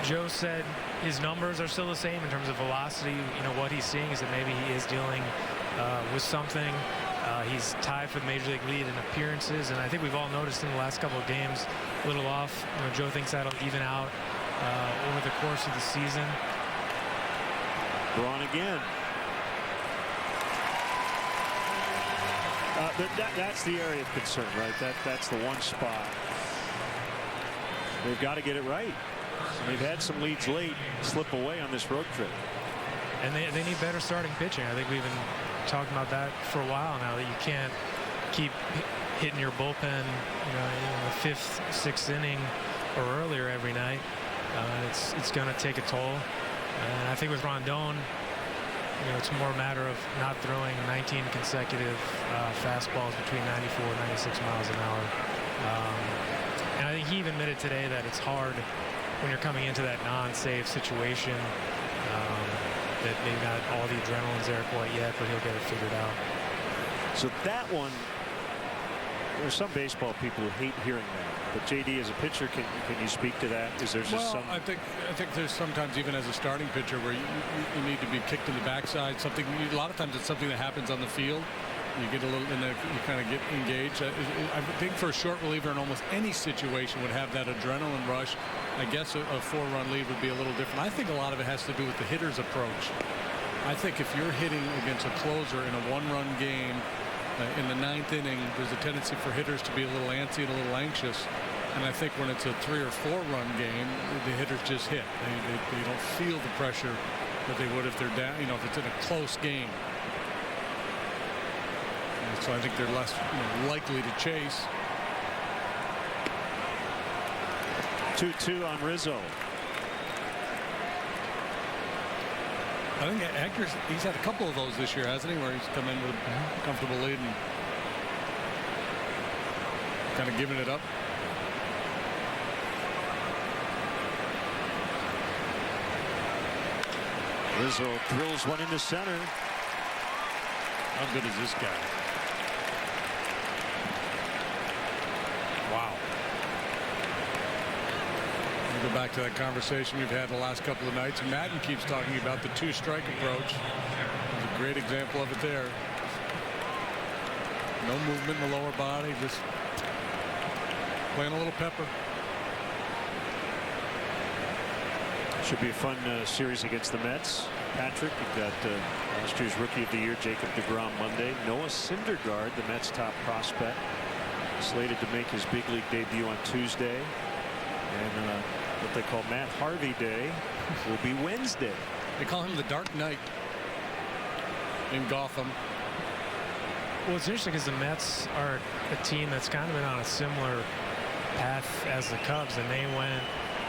Joe said his numbers are still the same in terms of velocity. What he's seeing is that maybe he is dealing with something. He's tied for the major league lead in appearances, and I think we've all noticed in the last couple of games a little off. Joe thinks that'll even out over the course of the season. Braun again. That's the area of concern, right? That's the one spot. They've got to get it right. They've had some leads late slip away on this road trip. And they need better starting pitching. I think we've been talking about that for a while now, that you can't keep hitting your bullpen in the 5th, 6th inning or earlier every night. It's going to take a toll. And I think with Rondon, it's more a matter of not throwing 19 consecutive fastballs between 94 and 96 miles an hour. And I think he even admitted today that it's hard when you're coming into that non-save situation. That maybe not all the adrenaline's there quite yet, but he'll get it figured out. So that one, there's some baseball people who hate hearing that. But JD, as a pitcher, can you speak to that? Is there just some? I think there's sometimes, even as a starting pitcher, where you need to be kicked in the backside. A lot of times it's something that happens on the field. You get a little, and you kind of get engaged. I think for a short reliever in almost any situation would have that adrenaline rush. I guess a 4-run lead would be a little different. I think a lot of it has to do with the hitter's approach. I think if you're hitting against a closer in a 1-run game in the 9th inning, there's a tendency for hitters to be a little antsy and a little anxious. And I think when it's a 3- or 4-run game, the hitters just hit. They don't feel the pressure that they would if they're down. If it's in a close game. And so I think they're less likely to chase. 2-2 on Rizzo. I think he's had a couple of those this year, hasn't he, where he's come in with a comfortable lead and kind of giving it up. Rizzo drills one into center. How good is this guy? Wow. We'll go back to that conversation we've had the last couple of nights. And Madden keeps talking about the 2-strike approach. There's a great example of it there. No movement in the lower body, just playing a little pepper. Should be a fun series against the Mets. Patrick, you've got last year's Rookie of the Year, Jacob deGrom, Monday. Noah Syndergaard, the Mets' top prospect, slated to make his big league debut on Tuesday. And what they call Matt Harvey Day will be Wednesday. They call him the Dark Knight in Gotham. Well, it's interesting because the Mets are a team that's kind of been on a similar path as the Cubs, and they went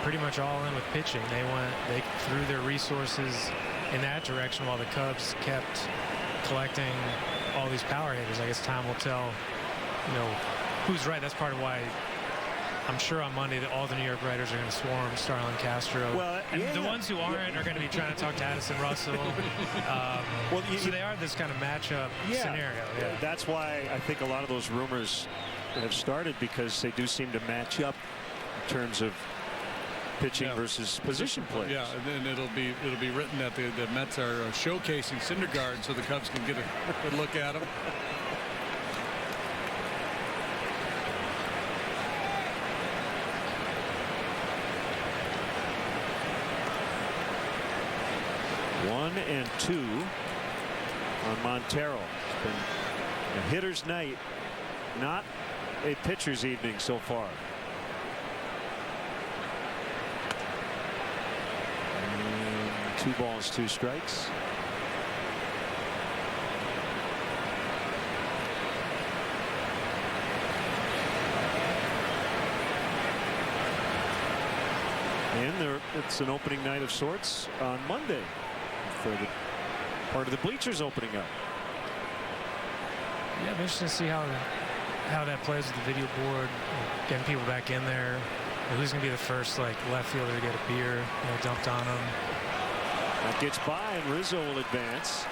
pretty much all in with pitching. They threw their resources in that direction while the Cubs kept collecting all these power hitters. I guess time will tell, who's right. That's part of why I'm sure on Monday that all the New York writers are going to swarm Starlin Castro. Well, and the ones who aren't are going to be trying to talk to Addison Russell. So they are this kind of matchup scenario. Yeah. That's why I think a lot of those rumors have started, because they do seem to match up in terms of pitching versus position players. Yeah, and then it'll be written that the Mets are showcasing Syndergaard so the Cubs can get a good look at him. One and two on Montero. It's been a hitter's night, not a pitcher's evening so far. And 2 balls, 2 strikes. And it's an opening night of sorts on Monday for the part of the bleachers opening up. Yeah, I'm interested to see how that plays with the video board, getting people back in there. Who's going to be the first left fielder to get a beer dumped on him? That gets by, and Rizzo will advance.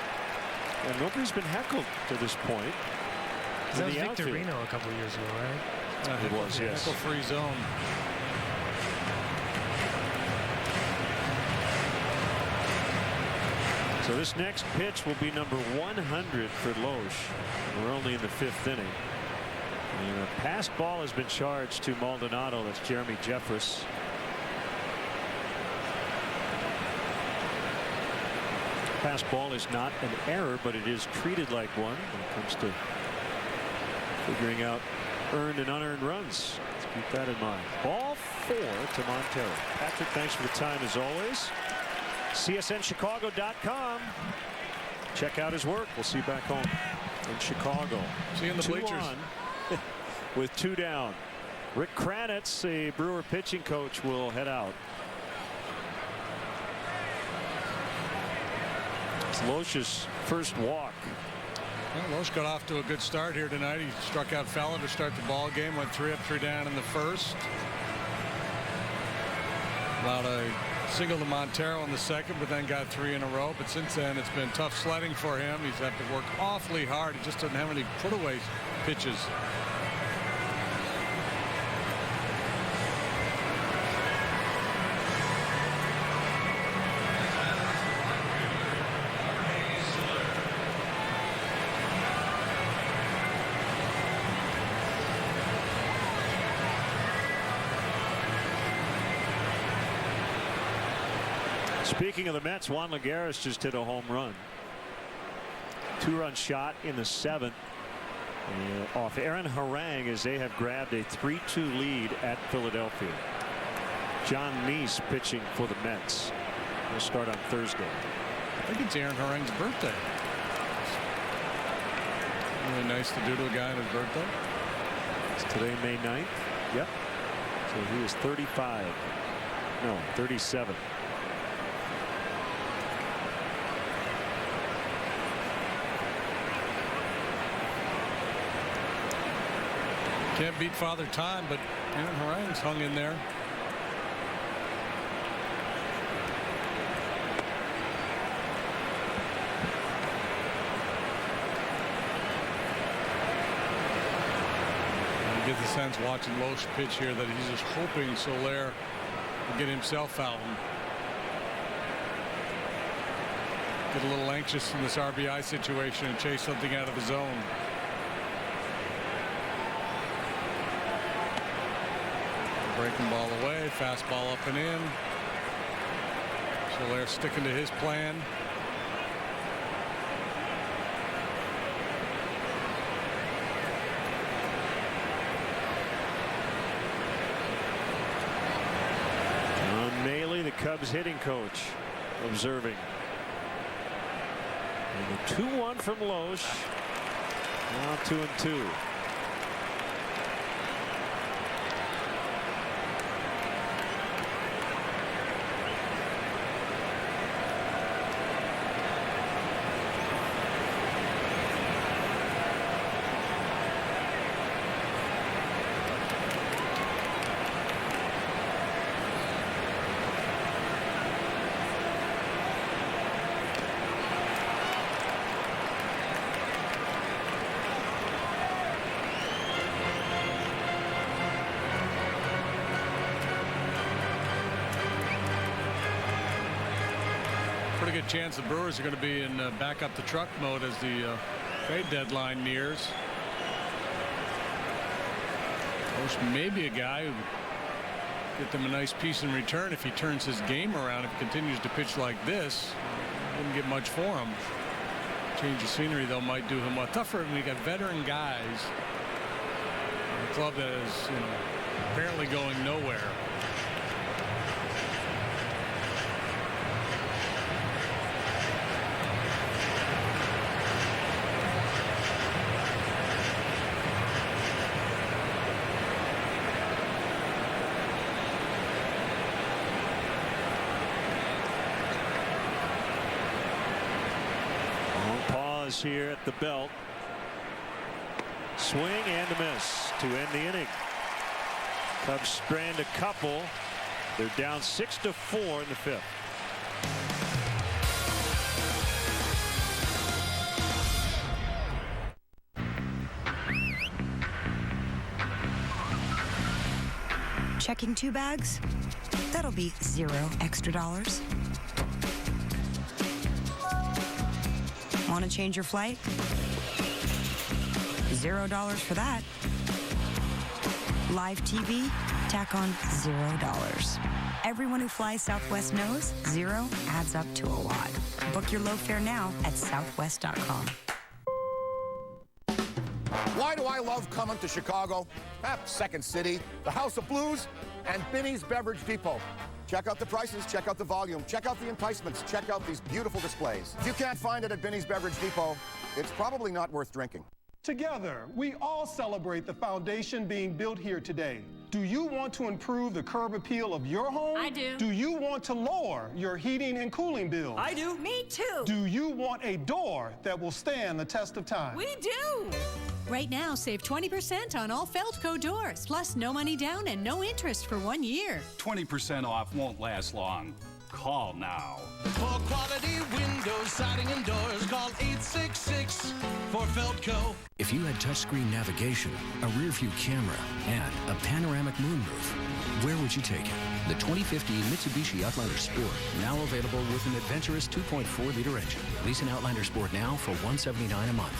And nobody's been heckled to this point. That was Victor Reno a couple of years ago, right? It was, yes. Heckle-free zone. So this next pitch will be number 100 for Loesch. We're only in the 5th inning. And a pass ball has been charged to Maldonado. That's Jeremy Jeffress. Pass ball is not an error, but it is treated like one when it comes to figuring out earned and unearned runs. Let's keep that in mind. Ball 4 to Montero. Patrick, thanks for the time as always. CSNChicago.com. Check out his work. We'll see you back home in Chicago. See you in the bleachers. With 2 down. Rick Kranitz, the Brewer pitching coach, will head out. It's Loesch's first walk. Well, Loesch got off to a good start here tonight. He struck out Fallon to start the ball game. Went 3 up, 3 down in the first. Allowed a single to Montero in the second, but then got 3 in a row. But since then, it's been tough sledding for him. He's had to work awfully hard. He just doesn't have any put-away pitches. Speaking of the Mets, Juan Lagares just hit a home run. 2-run shot in the 7th off Aaron Harang as they have grabbed a 3-2 lead at Philadelphia. John Neese pitching for the Mets. They'll start on Thursday. I think it's Aaron Harang's birthday. Really nice to do to a guy on his birthday. It's today, May 9th. Yep. So he is 35. No, 37. Can't beat Father Time, but Aaron Harang's hung in there. You get the sense watching Loesch pitch here that he's just hoping Soler will get himself out and get a little anxious in this RBI situation and chase something out of the zone. Breaking ball away, fastball up and in. Soler sticking to his plan. John Maley, the Cubs hitting coach, observing. And the 2-1 from Loesch. Now 2-2. pretty good chance the Brewers are going to be in back up the truck mode as the trade deadline nears. There's maybe a guy who would get them a nice piece in return if he turns his game around. If he continues to pitch like this, wouldn't get much for him. Change of scenery, though, might do him well. Tougher when you got veteran guys. A club that is, apparently going nowhere. Here at the belt. Swing and a miss to end the inning. Cubs strand a couple. They're down 6-4 in the fifth. Checking 2 bags? That'll be $0 extra. Want to change your flight? $0 for that. Live TV? Tack on $0. Everyone who flies Southwest knows 0 adds up to a lot. Book your low fare now at southwest.com. Why do I love coming to Chicago? Second City, the House of Blues, and Binny's Beverage Depot. Check out the prices, check out the volume, check out the enticements, check out these beautiful displays. If you can't find it at Binny's Beverage Depot, it's probably not worth drinking. Together, we all celebrate the foundation being built here today. Do you want to improve the curb appeal of your home? I do. Do you want to lower your heating and cooling bills? I do. Me too. Do you want a door that will stand the test of time? We do. Right now, save 20% on all Feldco doors, plus no money down and no interest for 1 year. 20% off won't last long. Call now. For quality windows, siding, and doors, call 866 for Feldco. If you had touchscreen navigation, a rear-view camera, and a panoramic moonroof, where would you take it? The 2015 Mitsubishi Outlander Sport, now available with an adventurous 2.4-liter engine. Lease an Outlander Sport now for $179 a month.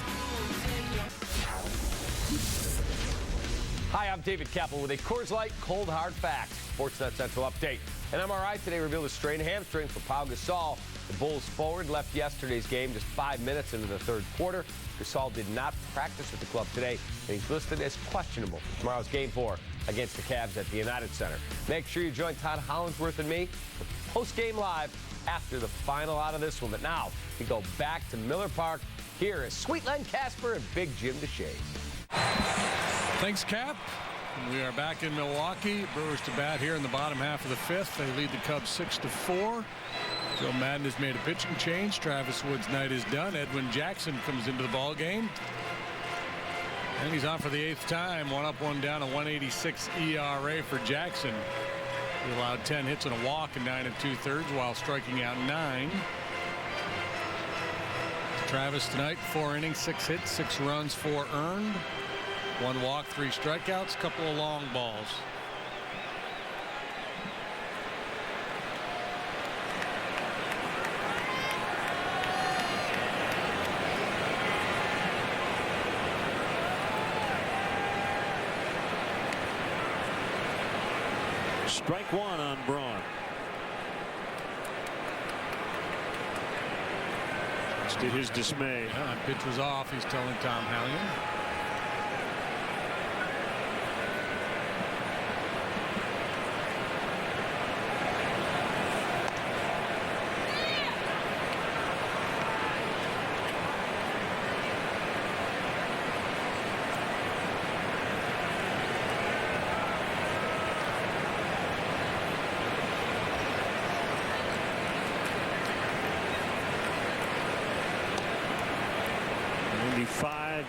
Hi, I'm David Keppel with a Coors Light Cold Hard Facts Sportsnet Central update. An MRI today revealed a strained hamstring for Pau Gasol. The Bulls forward left yesterday's game just 5 minutes into the third quarter. Gasol did not practice with the club today, and he's listed as questionable for tomorrow's Game 4 against the Cavs at the United Center. Make sure you join Todd Hollinsworth and me for post-game live after the final out of this one. But now we go back to Miller Park. Here is Sweet Len Casper and Big Jim DeShays. Thanks, Cap. We are back in Milwaukee. Brewers to bat here in the bottom half of the fifth. They lead the Cubs 6-4. Joe Madden has made a pitching change. Travis Wood's night is done. Edwin Jackson comes into the ball game. And he's on for the 8th time. 1 up, 1 down, a 1.86 ERA for Jackson. He allowed 10 hits and a walk in 9 2/3 while striking out 9. Travis tonight, 4 innings, 6 hits, 6 runs, 4 earned. 1 walk, 3 strikeouts, couple of long balls. Strike 1 on Braun. To his dismay. Yeah, pitch was off, he's telling Tom Hallion.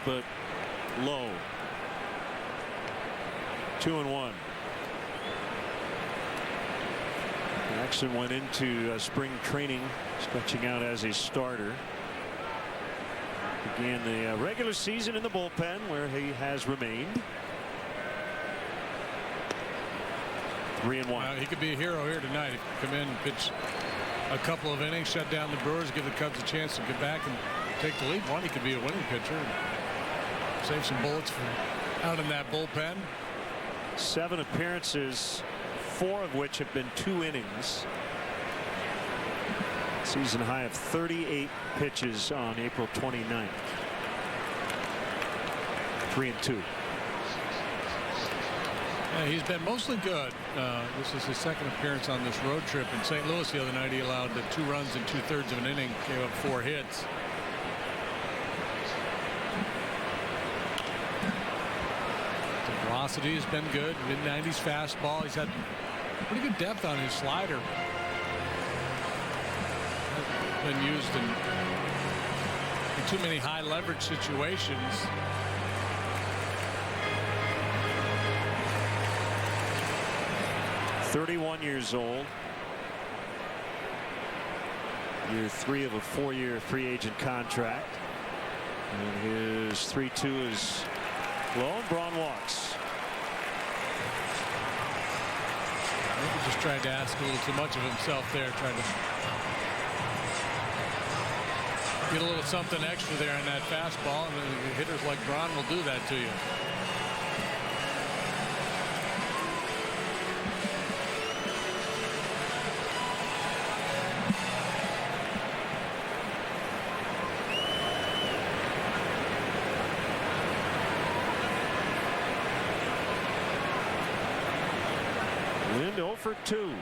But low. 2-1. Jackson went into spring training stretching out as a starter. Began the regular season in the bullpen where he has remained. 3-1. He could be a hero here tonight if he come in and pitch a couple of innings, shut down the Brewers, give the Cubs a chance to get back and take the lead. One, he could be a winning pitcher and save some bullets out in that bullpen. 7 appearances, 4 of which have been 2 innings. Season high of 38 pitches on April 29th. 3-2. Yeah, he's been mostly good. This is his second appearance on this road trip. In St. Louis the other night, he allowed 2 runs in 2/3 of an inning, gave up 4 hits. The velocity has been good. Mid-90s fastball. He's had pretty good depth on his slider. Hasn't been used in too many high leverage situations. "31 years old. Year 3 of a 4-year free agent contract. And his 3-2 is low, and Braun walks. Maybe just tried to ask a little too much of himself there, trying to get a little something extra there in that fastball, and hitters like Braun will do that to you. Lind 0 for 2.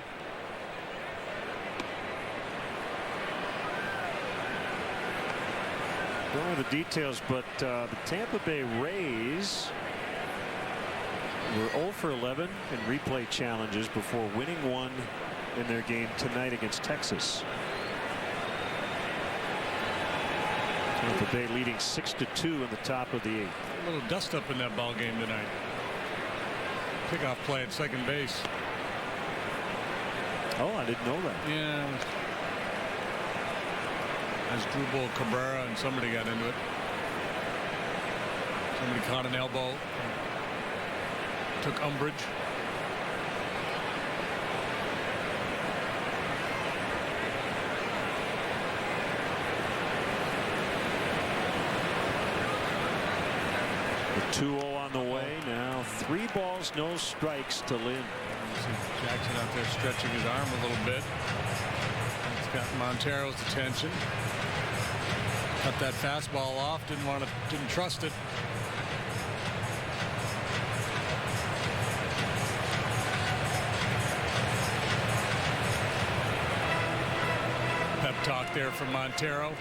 Don't know the details, but the Tampa Bay Rays were 0 for 11 in replay challenges before winning one in their game tonight against Texas. Tampa Bay leading 6-2 in the top of the 8th. A little dust up in that ball game tonight. Pickoff play at second base. Oh, I didn't know that. Yeah. As Drupal, Cabrera, and somebody got into it. Somebody caught an elbow. Took umbrage. The 2-0 on the way. Now 3 balls, no strikes to Lind. Jackson out there stretching his arm a little bit. It's got Montero's attention. Cut that fastball off. Didn't trust it. Pep talk there from Montero.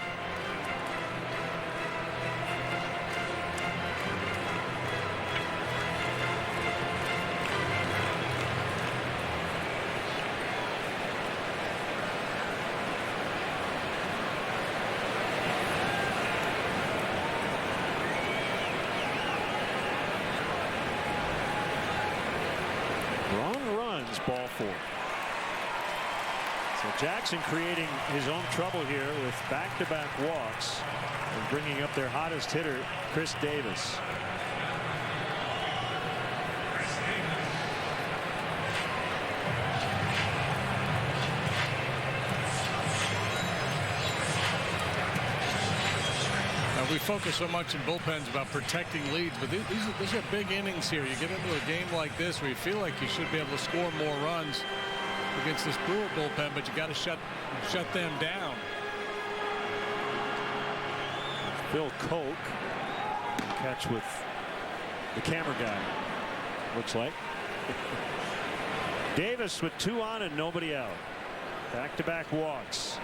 Ball 4. So Jackson creating his own trouble here with back-to-back walks and bringing up their hottest hitter, Chris Davis. We focus so much in bullpens about protecting leads, but these are big innings here. You get into a game like this where you feel like you should be able to score more runs against this Brewer bullpen, but you got to shut them down. Phil Koch, catch with the camera guy, looks like. Davis with 2 on and nobody out. Back-to-back walks.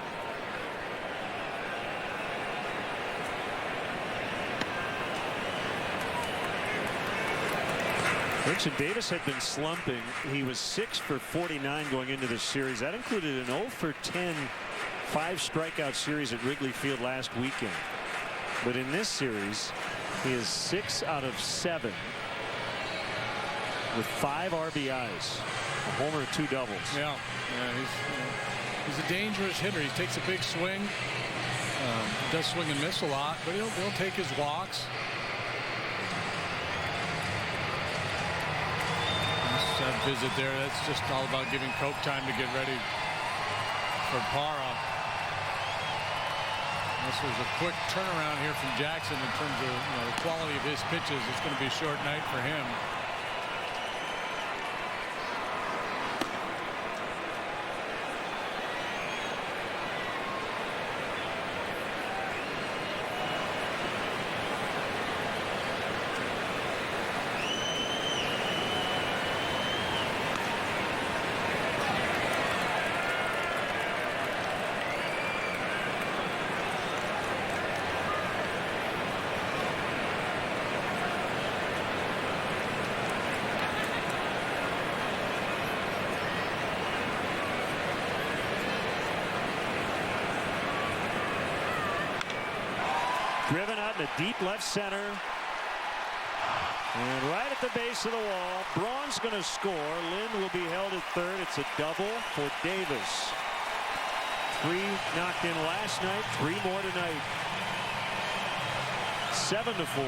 Richard Davis had been slumping. He was 6 for 49 going into this series. That included an 0 for 10 5-strikeout series at Wrigley Field last weekend. But in this series, he is 6 out of 7 with 5 RBIs, a homer and 2 doubles. Yeah, he's a dangerous hitter. He takes a big swing. Does swing and miss a lot, but he'll take his walks. That visit there, that's just all about giving Koch time to get ready for Parra. This was a quick turnaround here from Jackson in terms of the quality of his pitches. It's going to be a short night for him. Driven out in the deep left center. And right at the base of the wall, Braun's going to score. Lind will be held at third. It's a double for Davis. 3 knocked in last night, 3 more tonight. 7-4.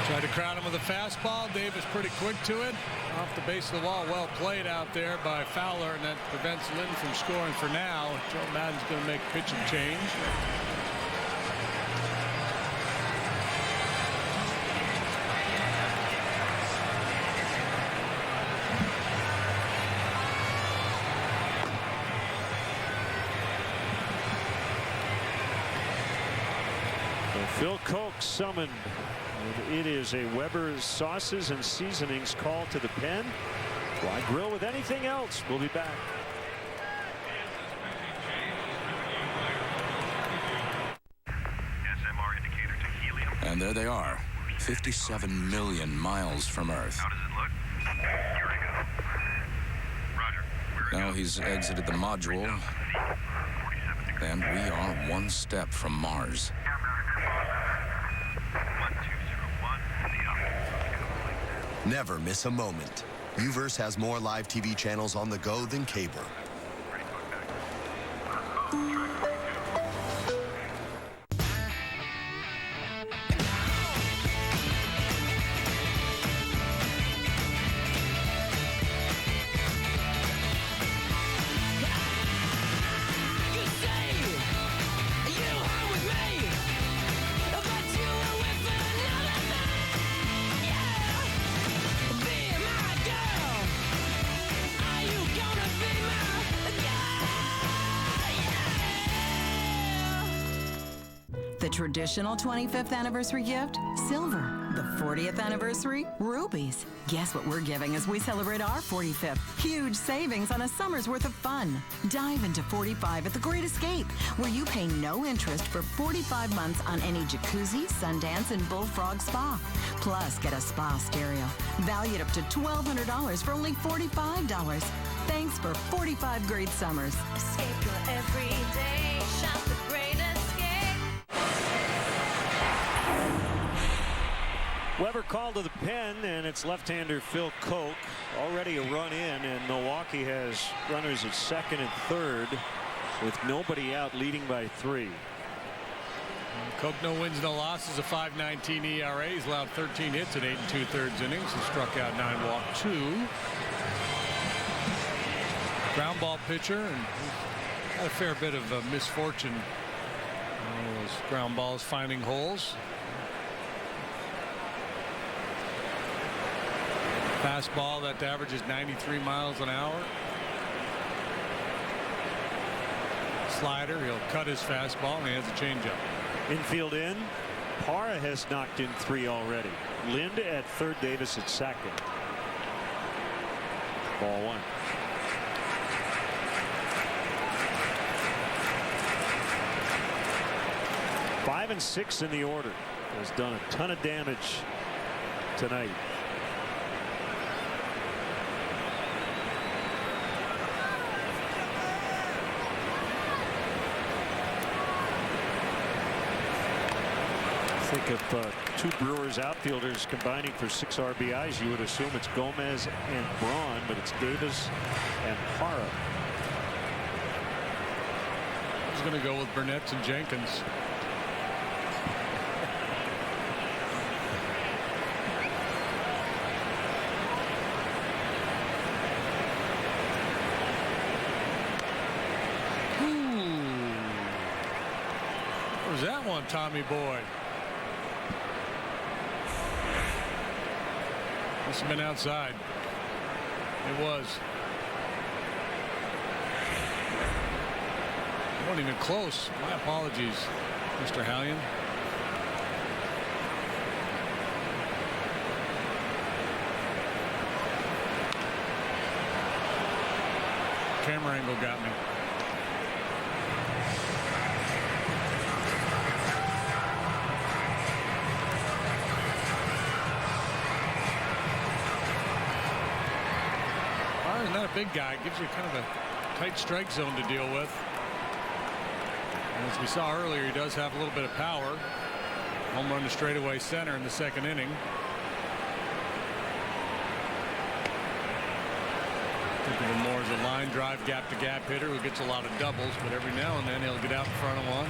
Tried to crowd him with a fastball. Davis pretty quick to it. Off the base of the wall. Well played out there by Fowler, and that prevents Lind from scoring for now. Joe Madden's going to make a pitching change. Phil Koch summoned. It is a Weber's Sauces and Seasonings call to the pen. Why grill with anything else? We'll be back. SMR indicator to helium. And there they are, 57 million miles from Earth. How does it look? Here I go. Roger. Now he's exited the module, and we are one step from Mars. Never miss a moment. Uverse has more live TV channels on the go than cable. The traditional 25th anniversary gift, silver. The 40th anniversary, rubies. Guess what we're giving as we celebrate our 45th? Huge savings on a summer's worth of fun. Dive into 45 at the Great Escape, where you pay no interest for 45 months on any jacuzzi, Sundance, and Bullfrog spa. Plus, get a spa stereo, valued up to $1,200 for only $45. Thanks for 45 great summers. Escape your everyday, shop the Great Escape. Weber called to the pen, and it's left-hander Phil Koch. Already a run in, and Milwaukee has runners at second and third with nobody out, leading by 3. Koch, no wins, no losses, a 5.19 ERA. He's allowed 13 hits in 8 2/3 innings. He struck out 9, walked 2. Ground ball pitcher, and he's had a fair bit of misfortune. Those ground balls finding holes. Fastball that averages 93 miles an hour. Slider, he'll cut his fastball, and he has a changeup. Infield in. Parra has knocked in 3 already. Lind at third, Davis at second. Ball 1. Five and 6 in the order. Has done a ton of damage tonight. Think of 2 Brewers outfielders combining for 6 RBIs. You would assume it's Gomez and Braun, but it's Davis and Parra. He's going to go with Burnett and Jenkins. Come on, Tommy boy. Must have been outside. It was. It wasn't even close. My apologies, Mr. Hallion. Camera angle got me. He's not a big guy. It gives you kind of a tight strike zone to deal with. And as we saw earlier, he does have a little bit of power. Home run to straightaway center in the second inning. Think of him more as a line drive gap-to-gap hitter who gets a lot of doubles, but every now and then he'll get out in front of one,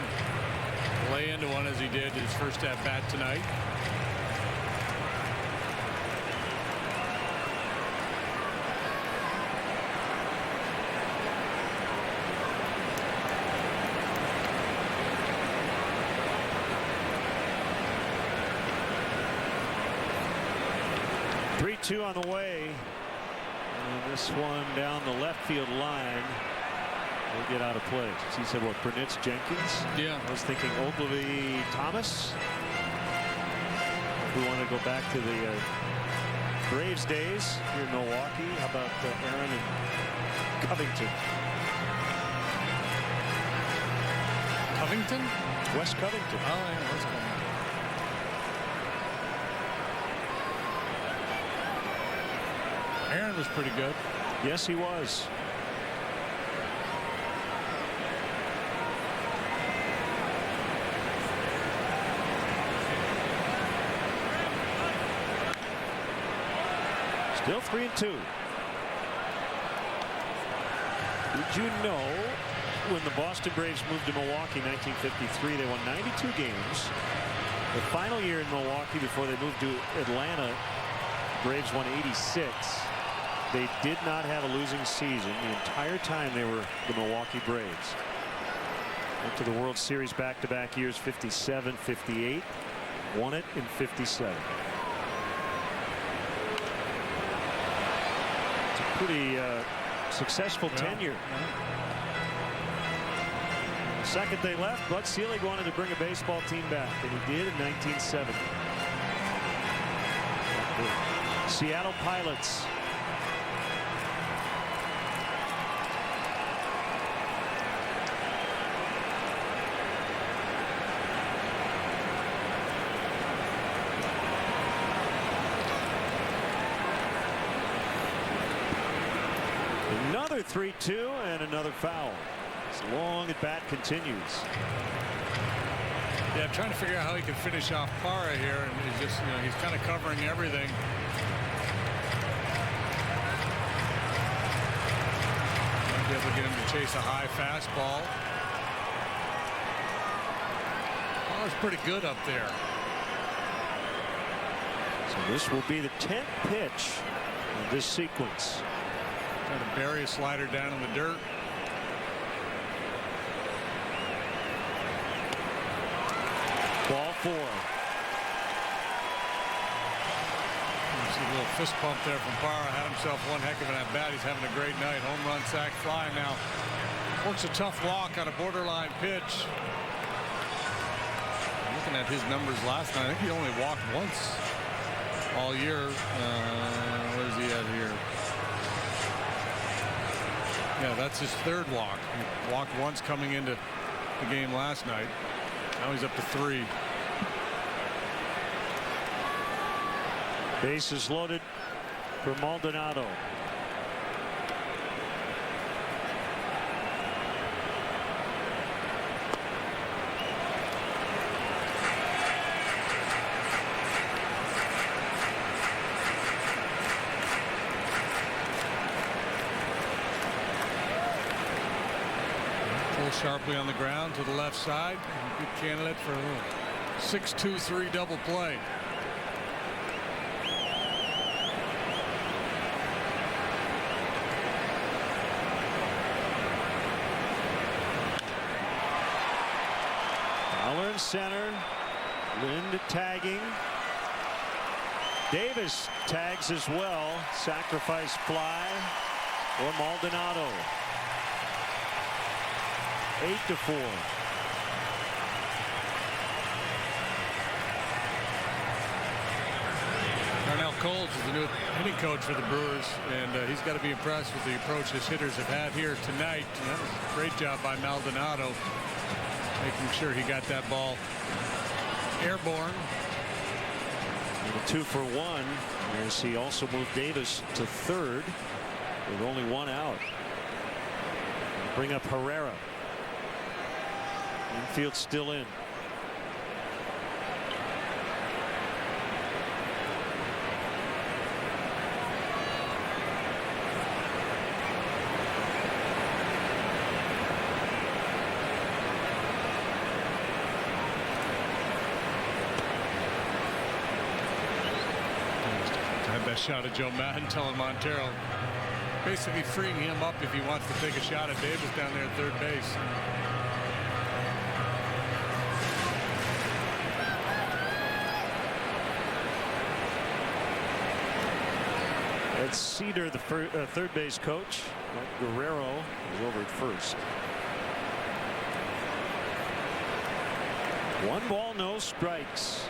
lay into one as he did his first at-bat tonight. Two on the way, and this one down the left field line will get out of play. He said, what, Burnitz, Jenkins? Yeah. I was thinking Ogilvy, Thomas. If we want to go back to the Braves days here in Milwaukee, how about Aaron and Covington? Covington? Wes Covington. Oh, yeah, Wes Covington. Aaron was pretty good. Yes, he was. Still 3-2. Did you know when the Boston Braves moved to Milwaukee in 1953, they won 92 games. The final year in Milwaukee before they moved to Atlanta, Braves won 86. They did not have a losing season the entire time they were the Milwaukee Braves. Went to the World Series back-to-back years, 57, 58. Won it in 57. It's a pretty successful tenure. The second they left, Bud Selig wanted to bring a baseball team back, and he did in 1970. The Seattle Pilots. Another 3-2 and another foul. This long at bat continues. Yeah, I'm trying to figure out how he can finish off Parra here, and he's just, you know, he's kind of covering everything. Might be able to get him to chase a high fastball. Parra's pretty good up there. So this will be the 10th pitch of this sequence. Trying to bury a slider down in the dirt. Ball 4. See a little fist pump there from Parra. Had himself one heck of an at bat. He's having a great night. Home run, sac, fly. Now works a tough walk on a borderline pitch. Looking at his numbers last night, I think he only walked once all year. Where's he at here? Yeah, that's his third walk. He walked once coming into the game last night. Now he's up to 3. Bases loaded for Maldonado. Sharply on the ground to the left side. Good candidate for a 6-2-3 double play. Fowler in center. Lind tagging. Davis tags as well. Sacrifice fly for Maldonado. 8-4. Darnell Coles is the new hitting coach for the Brewers, and he's got to be impressed with the approach his hitters have had here tonight. And that was a great job by Maldonado, making sure he got that ball airborne. And a 2-for-1 as he also moved Davis to third with only one out. Bring up Herrera. Infield still in. That shot at Joe Madden telling Montero, basically freeing him up if he wants to take a shot at Davis down there at third base. Ed Cedar, the third base coach. Guerrero is over at first. 1 ball, no strikes.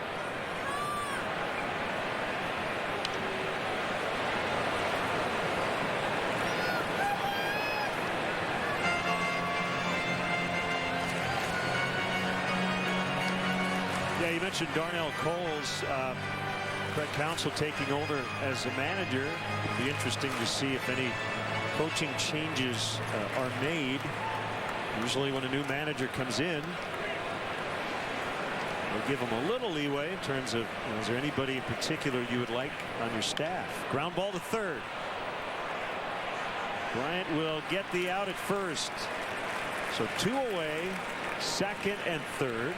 Yeah, you mentioned Darnell Coles. Craig Counsell taking over as a manager. It'll be interesting to see if any coaching changes are made. Usually when a new manager comes in, they'll give them a little leeway in terms of, is there anybody in particular you would like on your staff? Ground ball to third. Bryant will get the out at first. So 2 away, second and third.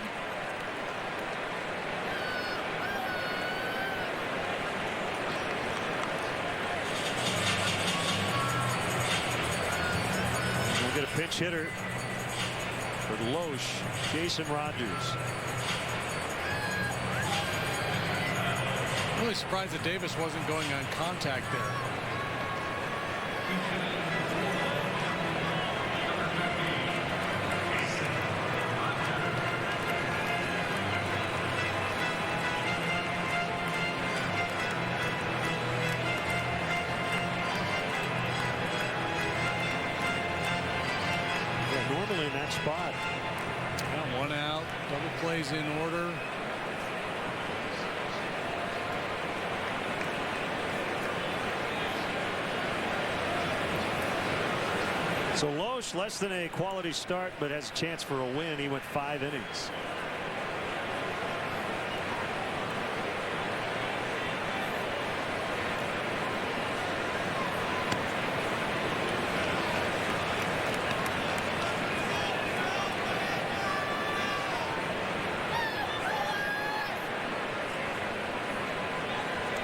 We'll get a pinch hitter for Loesch, Jason Rogers. I'm really surprised that Davis wasn't going on contact there. Normally in that spot. Yeah, 1 out, double plays in order. So Loesch, less than a quality start, but has a chance for a win. He went 5 innings.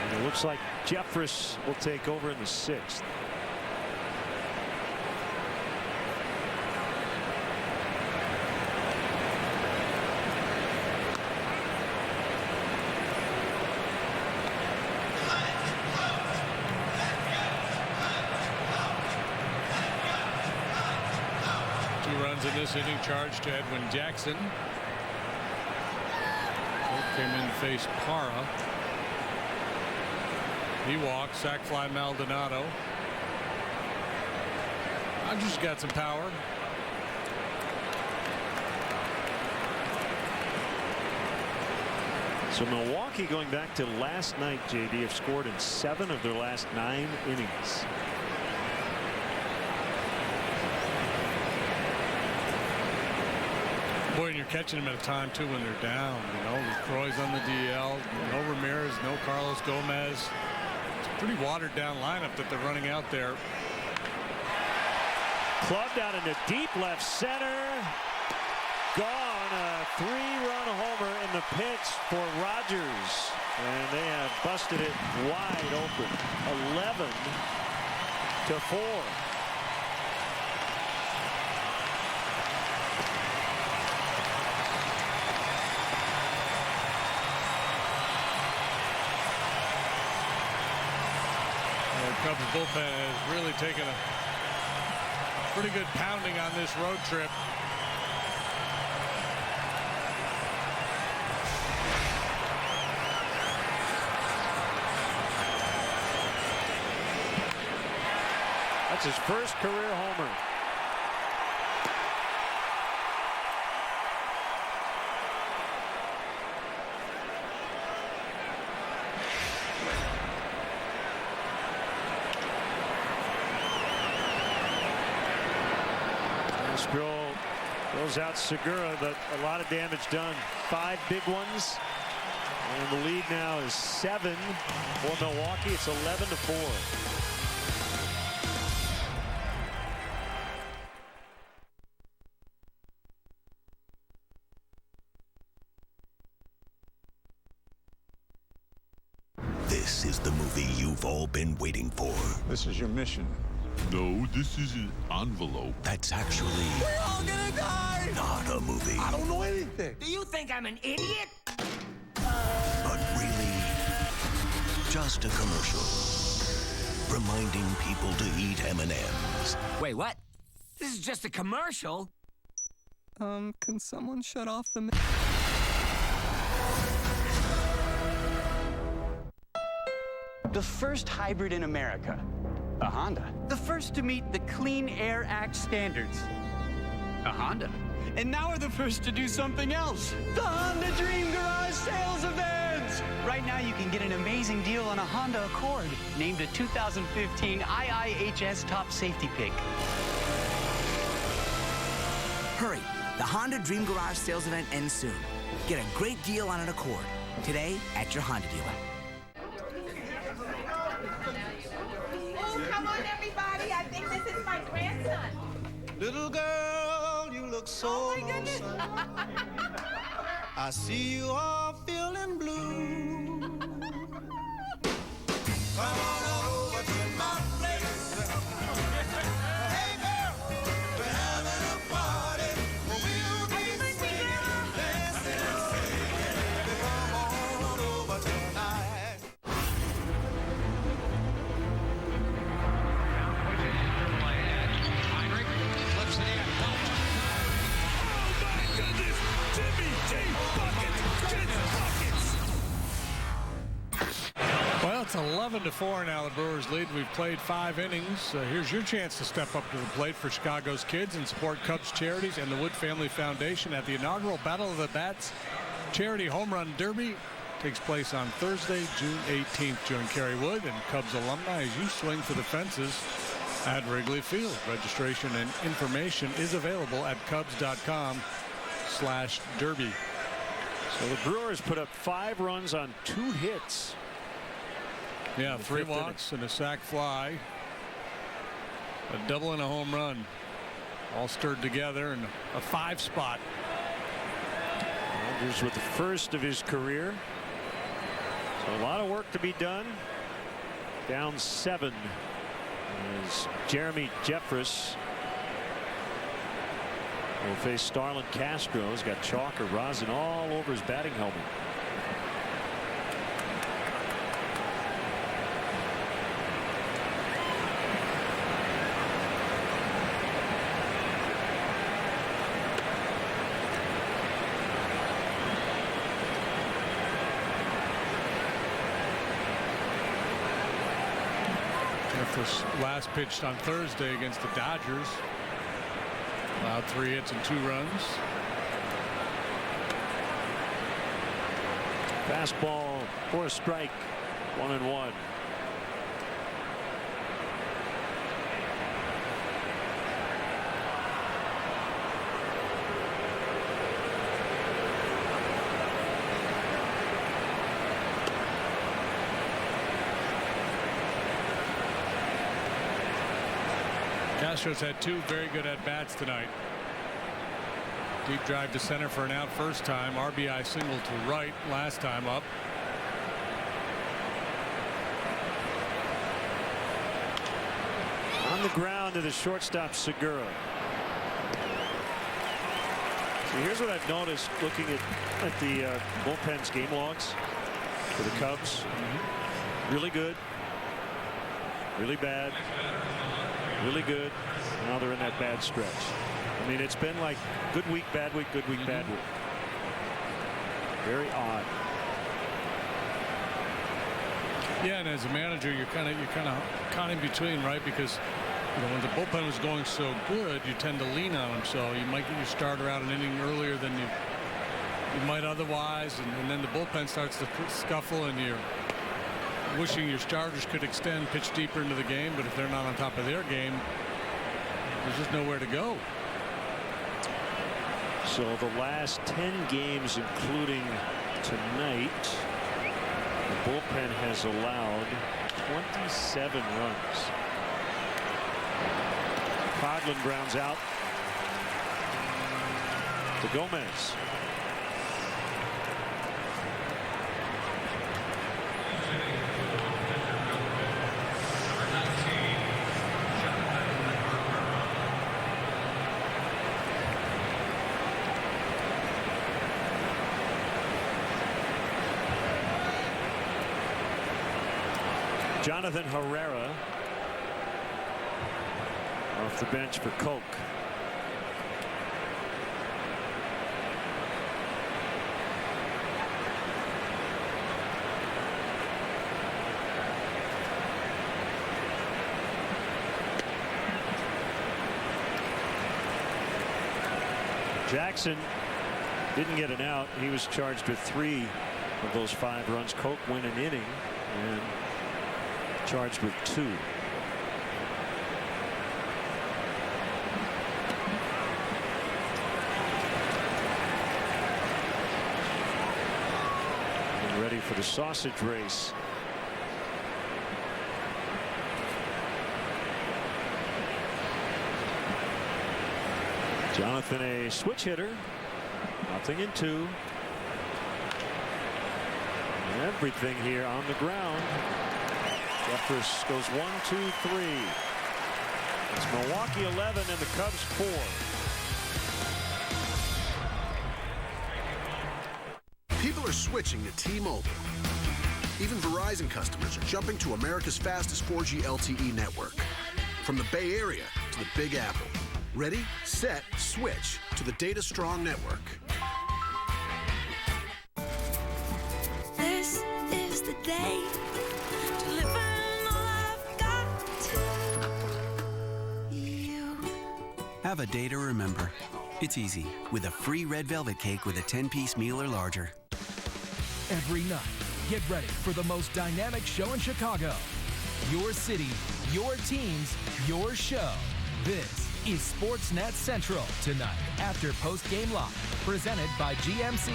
And it looks like Jeffress will take over in the 6th. In this inning, charge to Edwin Jackson. Hope came in to face Parra. He walked, sac fly Maldonado. Rogers got some power. So Milwaukee, going back to last night, JD, have scored in 7 of their last 9 innings. Boy, and you're catching them at a time too when they're down. You know, Croy's on the DL, no Ramirez, no Carlos Gomez. It's a pretty watered down lineup that they're running out there. Clubbed out into deep left center. Gone. A 3-run homer in the pitch for Rogers, and they have busted it wide open. 11-4. Cubs bullpen has really taken a pretty good pounding on this road trip. That's his first career homer. Sproul throws out Segura, but a lot of damage done. 5 big ones. And the lead now is 7 for Milwaukee. It's 11-4. This is the movie you've all been waiting for. This is your mission. No, this is an envelope. That's actually We're all gonna die! not a movie. I don't know anything. Do you think I'm an idiot? But really, just a commercial. Reminding people to eat M&Ms. Wait, what? This is just a commercial? Can someone shut off the... The first hybrid in America, a Honda. The first to meet the Clean Air Act standards, a Honda. And now we're the first to do something else, the Honda Dream Garage Sales Event! Right now you can get an amazing deal on a Honda Accord, named a 2015 IIHS Top Safety Pick. Hurry, the Honda Dream Garage Sales Event ends soon. Get a great deal on an Accord today at your Honda dealer. Oh, come on, everybody. I think this is my grandson. Little girl, you look so lonesome. I see you all feeling blue. Come on over to my place. Hey girl, we're having a party. We'll be singing, dancing, and singing. Come on over tonight. Flips it in. Oh my goodness! Jimmy G. Buckets gets buckets! Well, it's 11-4 now. The Brewers lead. We've played 5 innings. Here's your chance to step up to the plate for Chicago's kids and support Cubs charities and the Wood Family Foundation at the inaugural Battle of the Bats Charity Home Run Derby. Takes place on Thursday, June 18th. Join Kerry Wood and Cubs alumni as you swing for the fences at Wrigley Field. Registration and information is available at Cubs.com/derby. So the Brewers put up 5 runs on 2 hits. Yeah, 3 walks and a sac fly. A double and a home run. All stirred together in a 5 spot. Andrews with the first of his career. So a lot of work to be done. Down 7 is Jeremy Jeffress. Will face Starlin Castro. He's got chalk or rosin all over his batting helmet. Jeffress last pitched on Thursday against the Dodgers. Allowed 3 hits and 2 runs. Fastball for a strike. 1-1. Castro's had 2 very good at-bats tonight. Deep drive to center for an out first time. RBI single to right last time up. On the ground to the shortstop Segura. So here's what I've noticed looking at the bullpen's game logs for the Cubs. Really good. really bad, really good. Now they're in that bad stretch. I mean, it's been like good week, bad week, good week, bad week. Very odd. Yeah, and as a manager, you're kind of caught in between, right? Because when the bullpen was going so good, you tend to lean on them. So you might get your starter out an inning earlier than you might otherwise, and then the bullpen starts to scuffle, and you're wishing your starters could extend, pitch deeper into the game. But if they're not on top of their game, there's just nowhere to go. So the last 10 games, including tonight, the bullpen has allowed 27 runs. Coghlan grounds out to Gomez. Jonathan Herrera off the bench for Koch. Jackson didn't get an out. He was charged with 3 of those 5 runs. Koch went an inning and charged with 2. And ready for the sausage race. Jonathan, a switch hitter. 0-2. Everything here on the ground. Jeffers goes 1, 2, 3. It's Milwaukee 11 and the Cubs 4. People are switching to T-Mobile. Even Verizon customers are jumping to America's fastest 4G LTE network. From the Bay Area to the Big Apple. Ready, set, switch to the data-strong network. This is the day to live in all I've got to you. Have a day to remember. It's easy with a free red velvet cake with a 10-piece meal or larger. Every night, get ready for the most dynamic show in Chicago. Your city, your teams, your show. This is Sportsnet Central tonight after post-game live, presented by GMC.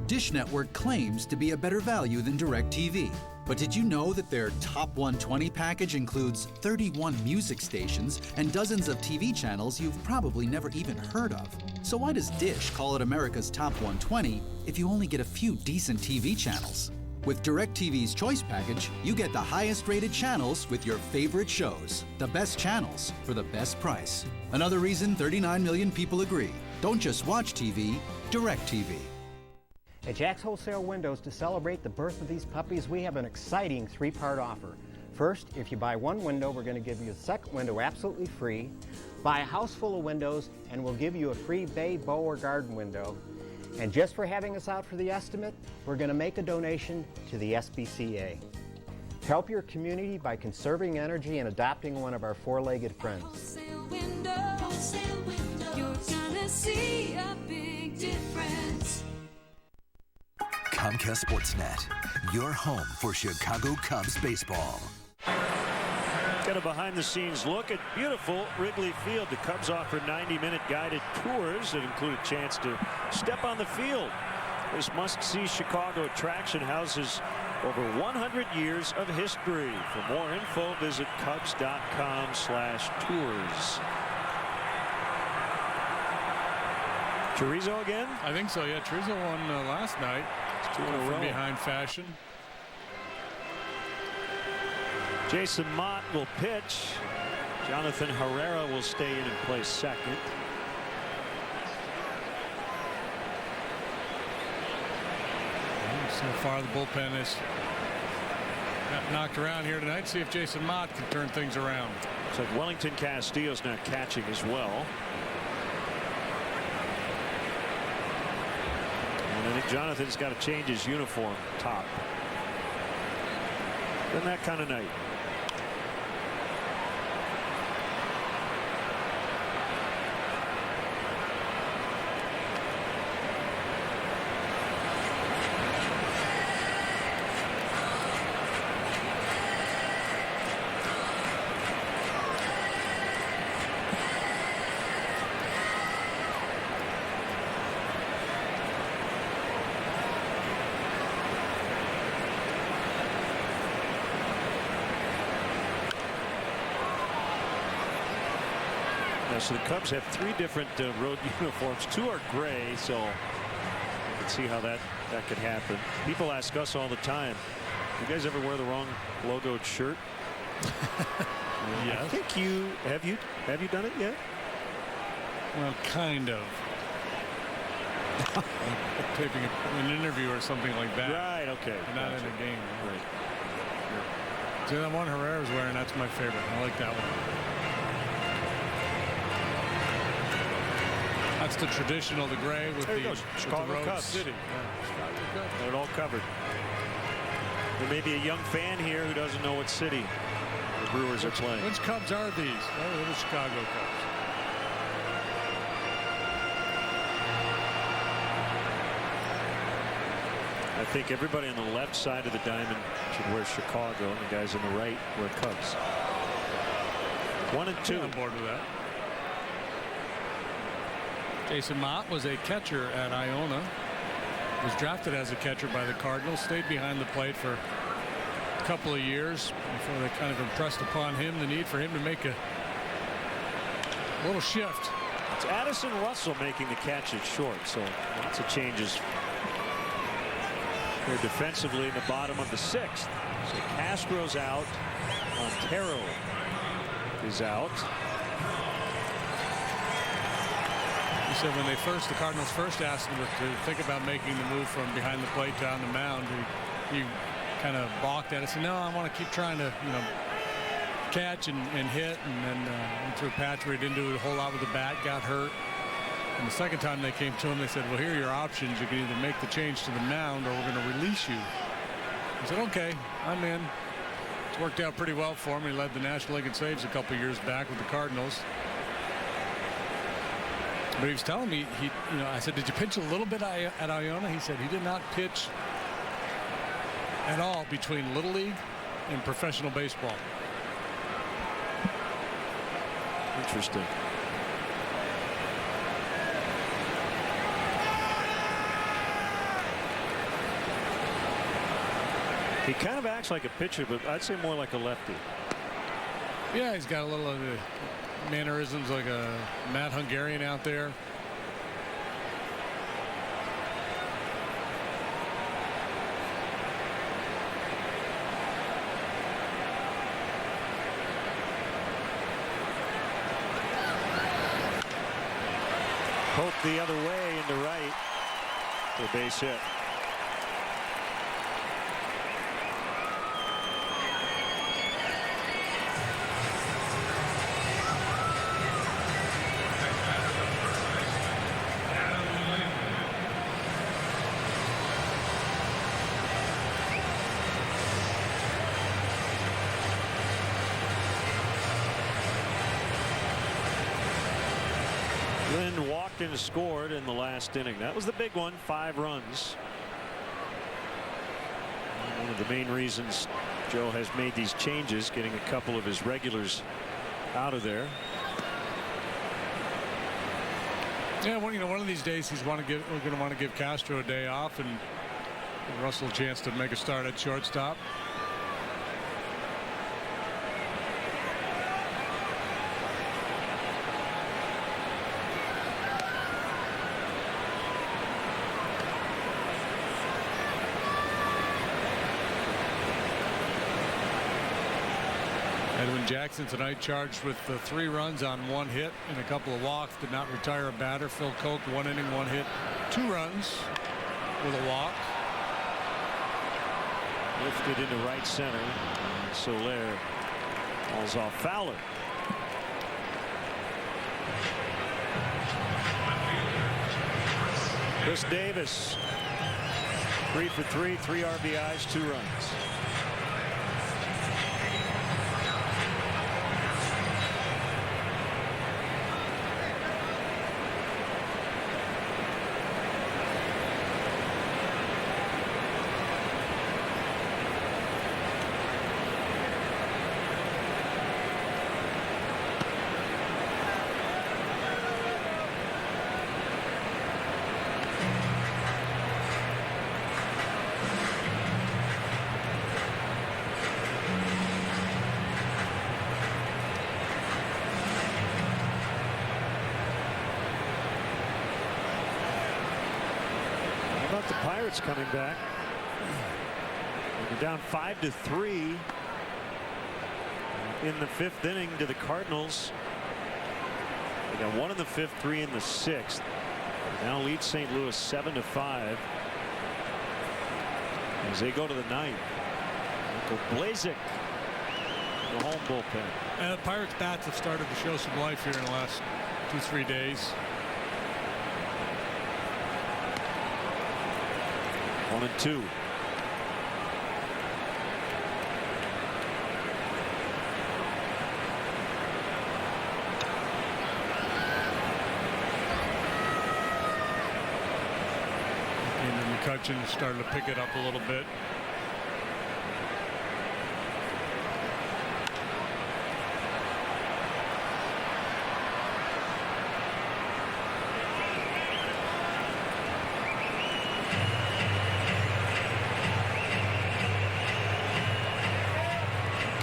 Dish Network claims to be a better value than DirecTV. But did you know that their Top 120 package includes 31 music stations and dozens of TV channels you've probably never even heard of? So why does Dish call it America's Top 120 if you only get a few decent TV channels? With DirecTV's Choice Package, you get the highest rated channels with your favorite shows. The best channels for the best price. Another reason 39 million people agree. Don't just watch TV, DirecTV. At Jack's Wholesale Windows, to celebrate the birth of these puppies, we have an exciting 3-part offer. First, if you buy 1 window, we're going to give you a second window absolutely free. Buy a house full of windows, and we'll give you a free bay, bow, or garden window. And just for having us out for the estimate, we're going to make a donation to the SPCA. Help your community by conserving energy and adopting one of our 4-legged friends. You're gonna see a big difference. Comcast Sportsnet, your home for Chicago Cubs baseball. Get a behind-the-scenes look at beautiful Wrigley Field. The Cubs offer 90-minute guided tours that include a chance to step on the field. This must-see Chicago attraction houses over 100 years of history. For more info, visit Cubs.com/tours. Chorizo again? I think so, yeah. Chorizo won last night. It's 2 in a row. From behind fashion. Jason Mott will pitch. Jonathan Herrera will stay in and play second. So far, the bullpen has Got knocked around here tonight. See if Jason Mott can turn things around. It's like Wellington Castillo's not catching as well. And I think Jonathan's got to change his uniform top. Been that kind of night. So the Cubs have 3 different road uniforms. 2 are gray, so you can see how that could happen. People ask us all the time, you guys ever wear the wrong logoed shirt? Yes. I think you have you done it yet? Well, kind of. Taping an interview or something like that. Right. Okay. Not in a game. Right. See that one Herrera's wearing? That's my favorite. I like that one. That's the traditional, the gray with the Chicago Cubs. City. Yeah, Chicago Cubs. Got it all covered. There may be a young fan here who doesn't know what city the Brewers are playing. Which Cubs are these? Oh, they're the Chicago Cubs. I think everybody on the left side of the diamond should wear Chicago, and the guys on the right wear Cubs. 1 and 2. I'm on board with that. Jason Mott was a catcher at Iona. Was drafted as a catcher by the Cardinals. Stayed behind the plate for a couple of years before they kind of impressed upon him the need for him to make a little shift. It's Addison Russell making the catch at short, so lots of changes here defensively in the bottom of the 6th. So Castro's out. Montero is out. He said when the Cardinals first asked him to think about making the move from behind the plate down the mound, he kind of balked at it. Said, no, I want to keep trying to, catch and hit. And then went through a patch where he didn't do a whole lot with the bat, got hurt. And the second time they came to him, they said, well, here are your options. You can either make the change to the mound or we're going to release you. He said, okay, I'm in. It's worked out pretty well for him. He led the National League in saves a couple years back with the Cardinals. But he was telling me, I said, did you pitch a little bit at Iona? He said he did not pitch at all between Little League and professional baseball. Interesting. He kind of acts like a pitcher, but I'd say more like a lefty. Yeah, he's got a little of the mannerisms like a Matt Hungarian out there. Poke the other way into right for a base hit. Walked and scored in the last inning. That was the big one. 5 runs. One of the main reasons Joe has made these changes, getting a couple of his regulars out of there. Yeah, one of these days we're going to want to give Castro a day off and give Russell a chance to make a start at shortstop. Jackson tonight charged with 3 runs on 1 hit and a couple of walks. Did not retire a batter. Phil Koch 1 inning 1 hit 2 runs with a walk. Lifted into right center. Soler falls off Fowler. Chris Davis, 3 for 3, 3 RBIs, 2 runs. The Pirates coming back. They're down 5-3 in the 5th inning to the Cardinals. They got 1 in the 5th, 3 in the 6th. Now lead St. Louis 7-5 as they go to the 9th. Michael Blazek, the home bullpen. The Pirates bats have started to show some life here in the last 2-3 days. 1-2. And McCutcheon started to pick it up a little bit.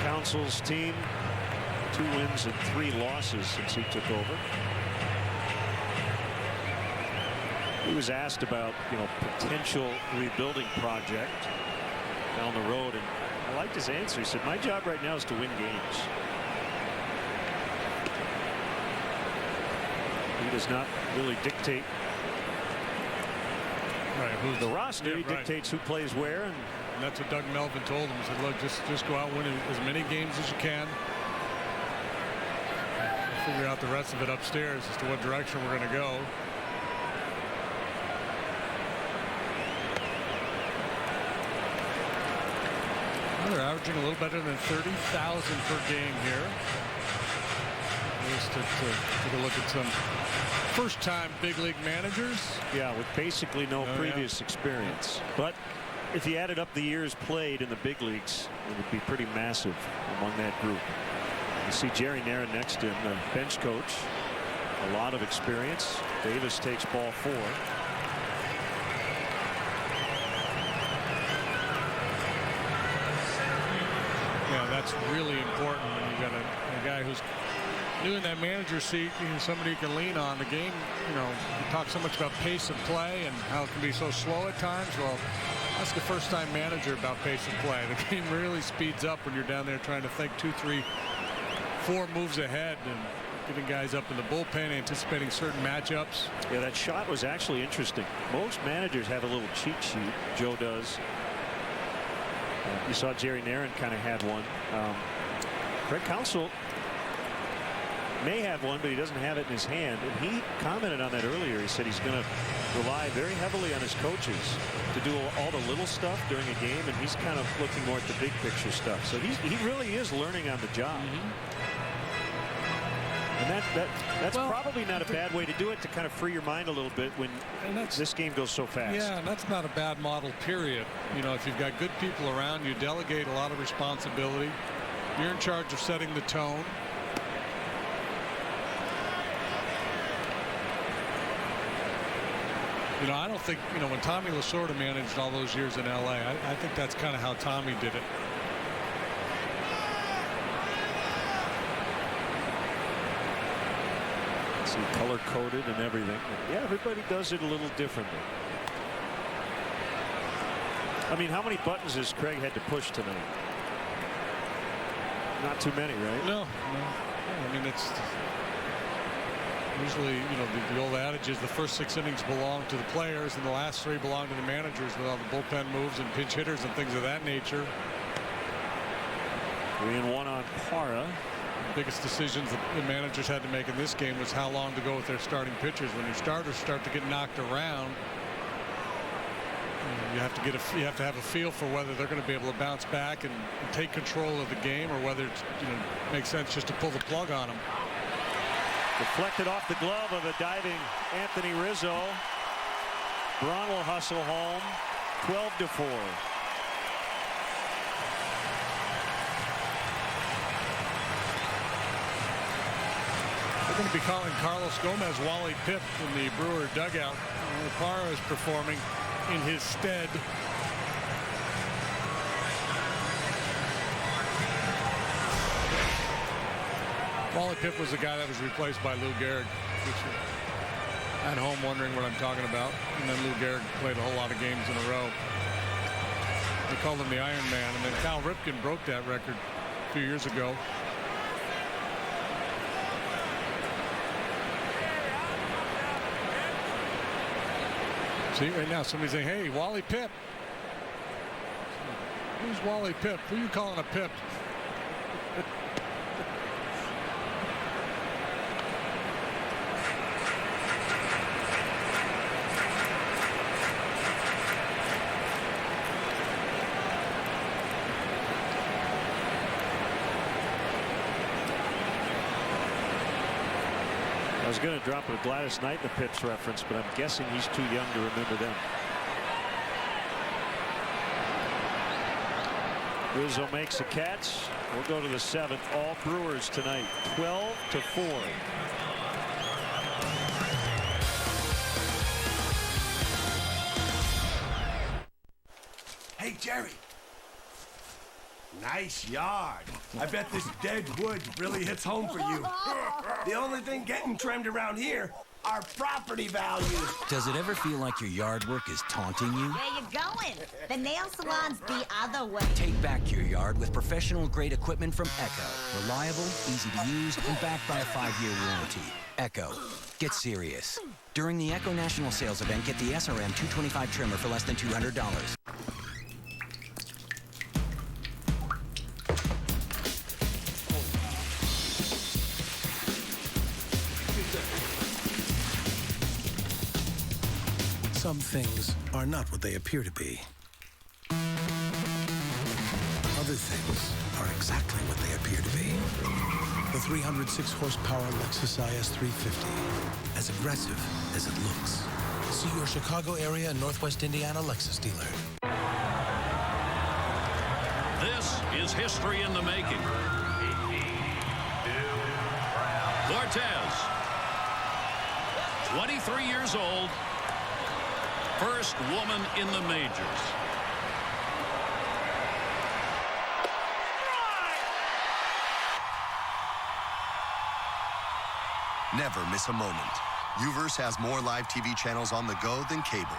Council's team, 2 wins and 3 losses since he took over. He was asked about, potential rebuilding project down the road, and I liked his answer. He said, "My job right now is to win games." He does not really dictate who's the roster. He dictates who plays where, and that's what Doug Melvin told him. He said, "Look, just go out and win as many games as you can. Figure out the rest of it upstairs as to what direction we're going to go." Well, they're averaging a little better than 30,000 per game here. Just to take a look at some first-time big league managers. Yeah, with basically no previous experience. But if you added up the years played in the big leagues, it would be pretty massive among that group. You see Jerry Narin next to him, the bench coach. A lot of experience. Davis takes ball 4. Yeah, that's really important when you got a guy who's new in that manager seat, somebody you can lean on. The game, you talk so much about pace of play and how it can be so slow at times. Well, ask a first-time manager about pace of play. The game really speeds up when you're down there trying to think 2, 3, 4 moves ahead and getting guys up in the bullpen, anticipating certain matchups. Yeah, that shot was actually interesting. Most managers have a little cheat sheet. Joe does. You saw Jerry Narin kind of had one. Craig Counsell may have one, but he doesn't have it in his hand. And he commented on that earlier. He said he's going to rely very heavily on his coaches to do all the little stuff during a game, and he's kind of looking more at the big picture stuff. So he really is learning on the job. And that's probably not a bad way to do it, to kind of free your mind a little bit when this game goes so fast. Yeah, and that's not a bad model, period. If you've got good people around, you delegate a lot of responsibility. You're in charge of setting the tone. I don't think, when Tommy Lasorda managed all those years in L.A., I think that's kind of how Tommy did it. See, color-coded and everything. Yeah, everybody does it a little differently. I mean, how many buttons has Craig had to push tonight? Not too many, right? No. I mean, Usually, you know, the old adage is the first 6 innings belong to the players and the last 3 belong to the managers with all the bullpen moves and pinch hitters and things of that nature. 3-1 on Parra. The biggest decisions the managers had to make in this game was how long to go with their starting pitchers. When your starters start to get knocked around, you have to have a feel for whether they're going to be able to bounce back and take control of the game, or whether it's, you know, makes sense just to pull the plug on them. Deflected off the glove of a diving Anthony Rizzo. Braun will hustle home. 12-4. They're going to be calling Carlos Gomez Wally Pipp in the Brewer dugout. Parra is performing in his stead. Wally Pipp was the guy that was replaced by Lou Gehrig. At home wondering what I'm talking about. And then Lou Gehrig played a whole lot of games in a row. They called him the Iron Man. And then Cal Ripken broke that record a few years ago. See, right now somebody's saying, hey, Wally Pipp. Who's Wally Pipp? Who are you calling a Pipp? I was going to drop a Gladys Knight in the Pips reference, but I'm guessing he's too young to remember them. Rizzo makes a catch. We'll go to the 7th. All Brewers tonight. 12-4. Hey, Jerry. Nice yard. I bet this dead wood really hits home for you. The only thing getting trimmed around here are property values. Does it ever feel like your yard work is taunting you? Where you going? The nail salon's the other way. Take back your yard with professional-grade equipment from Echo. Reliable, easy to use, and backed by a 5-year warranty. Echo. Get serious. During the Echo National Sales Event, get the SRM 225 trimmer for less than $200. Some things are not what they appear to be. Other things are exactly what they appear to be. The 306 horsepower Lexus IS 350. As aggressive as it looks. See your Chicago area and Northwest Indiana Lexus dealer. This is history in the making. Cortez, 23 years old. First woman in the majors. Never miss a moment. UVerse has more live TV channels on the go than cable.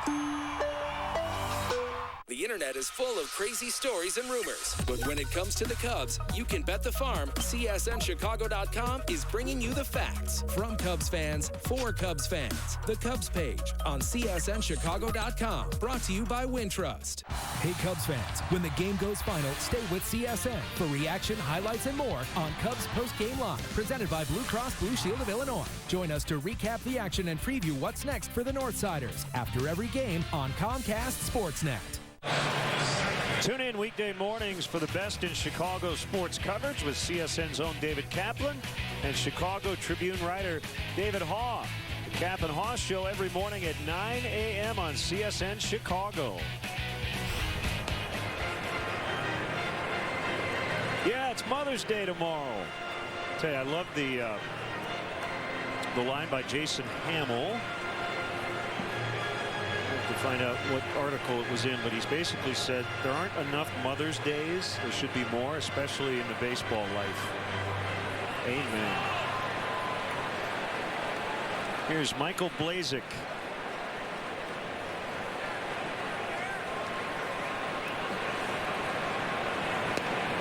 The internet is full of crazy stories and rumors. But when it comes to the Cubs, you can bet the farm. CSNChicago.com is bringing you the facts. From Cubs fans, for Cubs fans. The Cubs page on CSNChicago.com. Brought to you by Wintrust. Hey, Cubs fans, when the game goes final, stay with CSN for reaction, highlights, and more on Cubs Post-Game Live, presented by Blue Cross Blue Shield of Illinois. Join us to recap the action and preview what's next for the Northsiders after every game on Comcast Sportsnet. Tune in weekday mornings for the best in Chicago sports coverage with CSN's own David Kaplan and Chicago Tribune writer David Haugh. The Kap and Haugh Show every morning at 9 a.m. on CSN Chicago. Yeah, it's Mother's Day tomorrow. I tell you, I love the line by Jason Hamill. To find out what article it was in, but he's basically said there aren't enough Mother's Days. There should be more, especially in the baseball life. Amen. Here's Michael Blazek.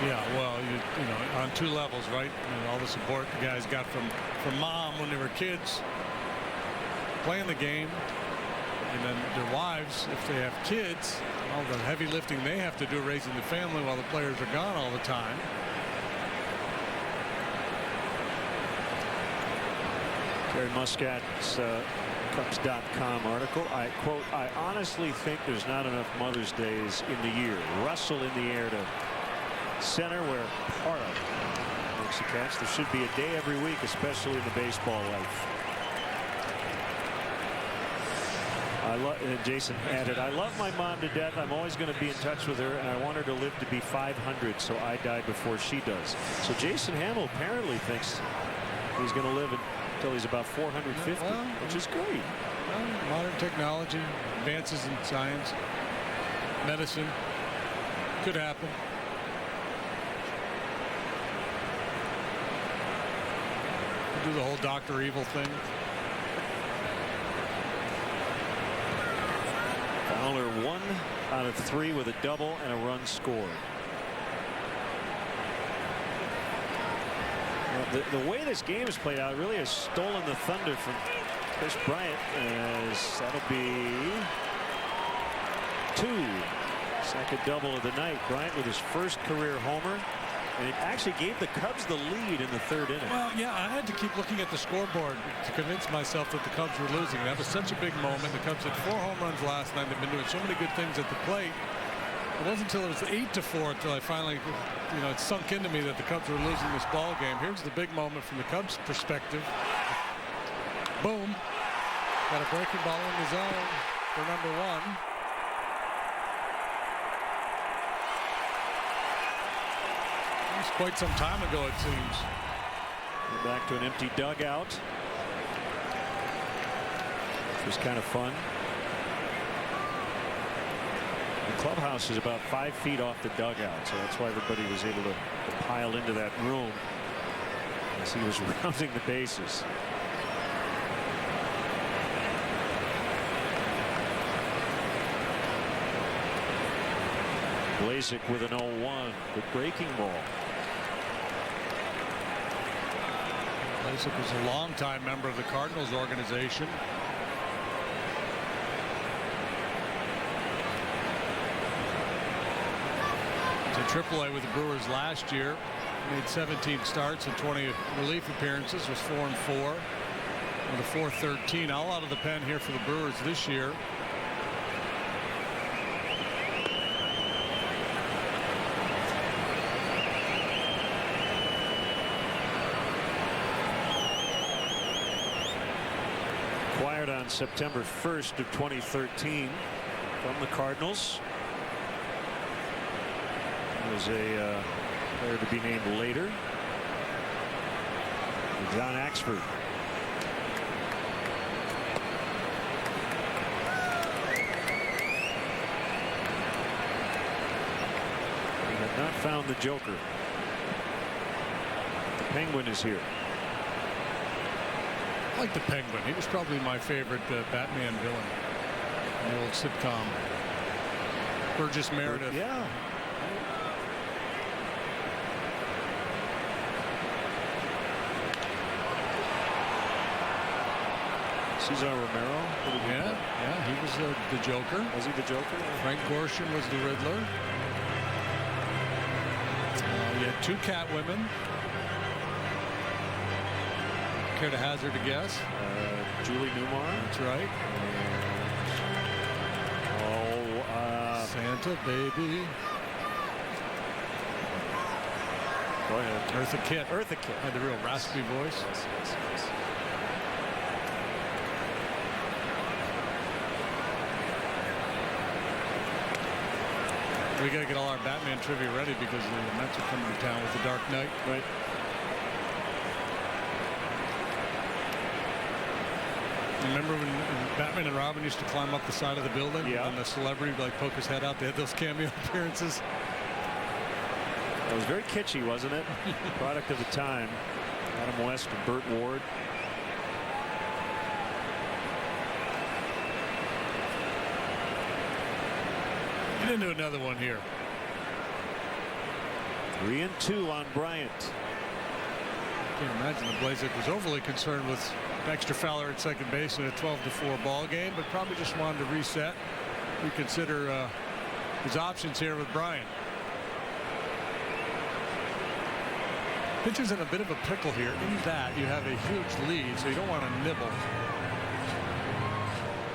Yeah, well, you know, on 2 levels, right? You know, all the support the guys got from mom when they were kids, playing the game, and then their wives, if they have kids, all the heavy lifting they have to do raising the family while the players are gone all the time. Terry Muscat's Cubs.com article. I quote, "I honestly think there's not enough Mother's Days in the year." Russell in the air to center where Parra makes a catch. There should be a day every week, especially in the baseball life. Jason added, "I love my mom to death. I'm always going to be in touch with her, and I want her to live to be 500, so I die before she does." So Jason Hamill apparently thinks he's going to live until he's about 450, which is great. Well, modern technology, advances in science, medicine, could happen. Do the whole Dr. Evil thing. Fowler 1 out of 3 with a double and a run scored. The way this game has played out really has stolen the thunder from Chris Bryant, as that'll be 2. Second double of the night. Bryant with his first career homer, and it actually gave the Cubs the lead in the 3rd inning. Well, yeah, I had to keep looking at the scoreboard to convince myself that the Cubs were losing. That was such a big moment. The Cubs had 4 home runs last night. They've been doing so many good things at the plate. It wasn't until it was 8-4 until I finally, it sunk into me that the Cubs were losing this ball game. Here's the big moment from the Cubs' perspective. Boom. Got a breaking ball in the zone for number 1. It was quite some time ago, it seems. We're back to an empty dugout. It was kind of fun. The clubhouse is about 5 feet off the dugout, so that's why everybody was able to pile into that room as he was rounding the bases. Blazek with an 0-1, the breaking ball. Blazek was a longtime member of the Cardinals organization. AAA with the Brewers last year. Made 17 starts and 20 relief appearances. Was 4-4 with a .413. All out of the pen here for the Brewers this year. Acquired on September 1st of 2013 from the Cardinals. Was a player to be named later. John Axford. We have not found the Joker. The Penguin is here. I like the Penguin. He was probably my favorite Batman villain in the old sitcom. Burgess Meredith. Yeah. Cesar Romero. Yeah, he was the Joker. Was he the Joker? Frank Gorshin was the Riddler. You had 2 Catwomen. Care to hazard a guess? Julie Newmar. That's right. Santa Baby. Go ahead. Eartha Kitt. Eartha Kitt. Had the real raspy voice. Yes. We got to get all our Batman trivia ready because the Mets are coming to town with the Dark Knight. Right. Remember when Batman and Robin used to climb up the side of the building? Yeah. And the celebrity would like poke his head out. They had those cameo appearances. It was very kitschy, wasn't it? Product of the time. Adam West and Burt Ward. Get into another one here. 3-2 on Bryant. Can't imagine the Blazek was overly concerned with Dexter Fowler at second base in a 12-4 ball game, but probably just wanted to reset, reconsider his options here with Bryant. Pitcher's in a bit of a pickle here in that you have a huge lead, so you don't want to nibble.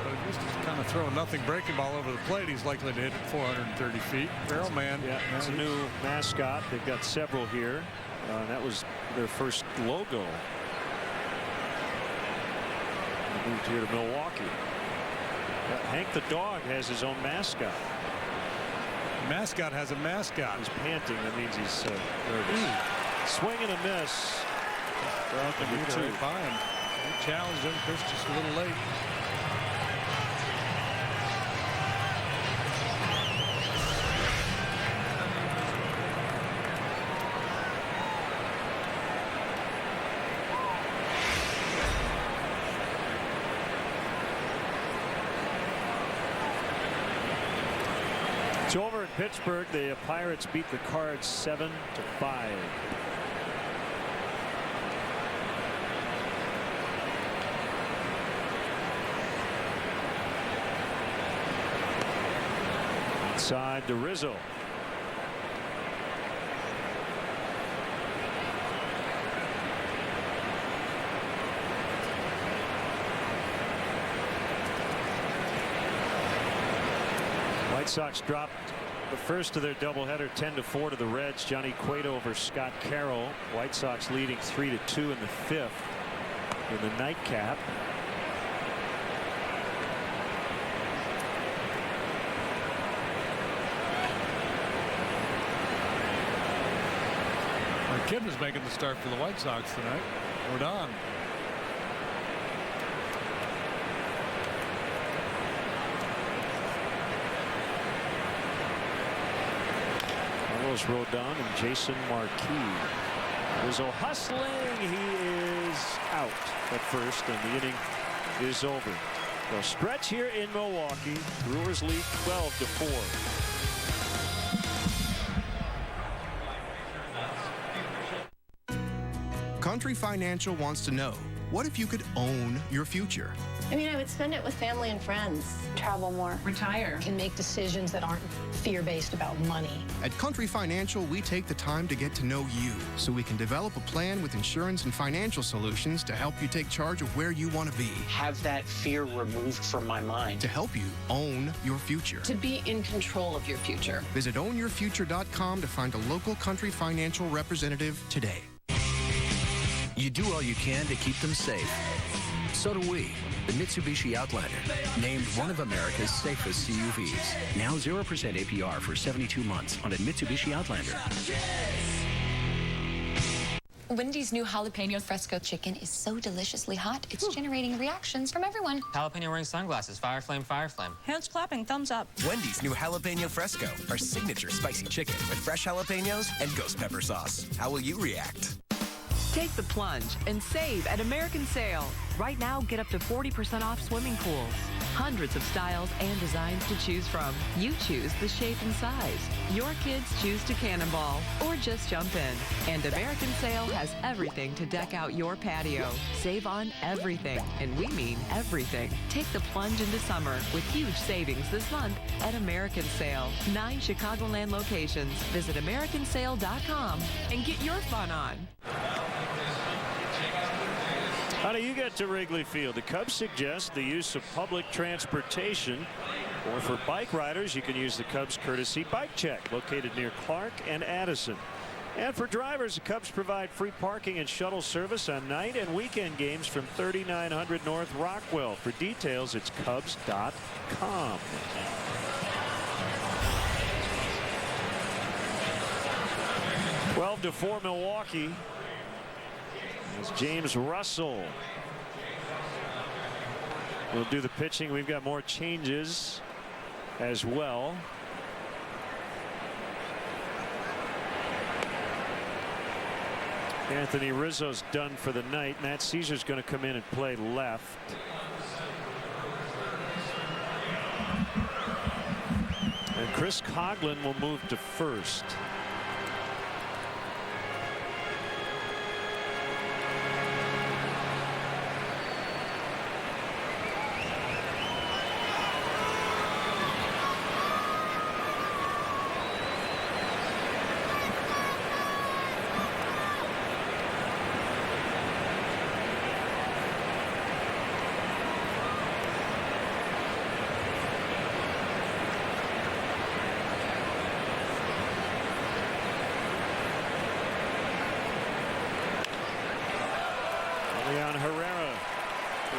But if he's just kind of throw a nothing breaking ball over the plate, he's likely to hit it 430 feet. Barrel man. Yeah, it's a new mascot. They've got several here. That was their first logo. They moved here to Milwaukee. Hank the dog has his own mascot. Mascot has a mascot. He's panting. That means he's nervous. Swing and a miss. Number 2 right by him. He challenged him. Chris just a little late. It's over in Pittsburgh. The Pirates beat the Cards 7-5. Inside to Rizzo. White Sox dropped the first of their doubleheader 10-4 to the Reds. Johnny Cueto over Scott Carroll. White Sox leading 3-2 in the 5th in the nightcap. Our kid was making the start for the White Sox tonight. We're on. Carlos Rodon and Jason Marquis. Rizzo hustling. He is out at first, and the inning is over. They'll stretch here in Milwaukee. Brewers lead 12-4. Country Financial wants to know, what if you could own your future? I mean, I would spend it with family and friends. Travel more. Retire. Can make decisions that aren't fear-based about money. At Country Financial, we take the time to get to know you so we can develop a plan with insurance and financial solutions to help you take charge of where you want to be. Have that fear removed from my mind. To help you own your future. To be in control of your future. Visit ownyourfuture.com to find a local Country Financial representative today. You do all you can to keep them safe. So do we. The Mitsubishi Outlander, named one of America's safest CUVs. Now 0% APR for 72 months on a Mitsubishi Outlander. Wendy's new jalapeno fresco chicken is so deliciously hot, it's generating reactions from everyone. Jalapeno wearing sunglasses, fire flame, fire flame. Hands clapping, thumbs up. Wendy's new jalapeno fresco, our signature spicy chicken with fresh jalapenos and ghost pepper sauce. How will you react? Take the plunge and save at American Sail. Right now, get up to 40% off swimming pools. Hundreds of styles and designs to choose from. You choose the shape and size. Your kids choose to cannonball or just jump in. And American Sail has everything to deck out your patio. Save on everything, and we mean everything. Take the plunge into summer with huge savings this month at American Sail. 9 Chicagoland locations. Visit AmericanSail.com and get your fun on. How do you get to Wrigley Field? The Cubs suggest the use of public transportation, or for bike riders, you can use the Cubs courtesy bike check located near Clark and Addison. And for drivers, the Cubs provide free parking and shuttle service on night and weekend games from 3900 North Rockwell. For details, it's Cubs.com. (12-4) Milwaukee. It's James Russell will do the pitching. We've got more changes as well. Anthony Rizzo's done for the night. Matt Caesar's going to come in and play left. And Chris Coughlin will move to first.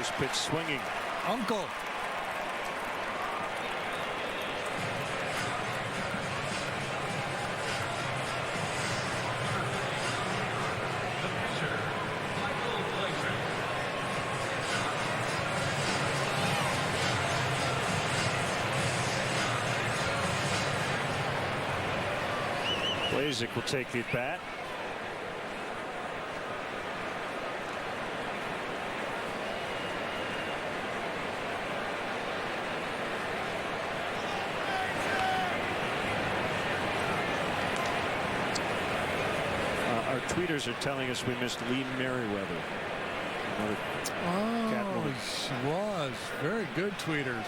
First pitch swinging. Uncle. Blazek will take the at bat. Our tweeters are telling us we missed Lee Merriweather. Another Catwoman. She was. Very good tweeters.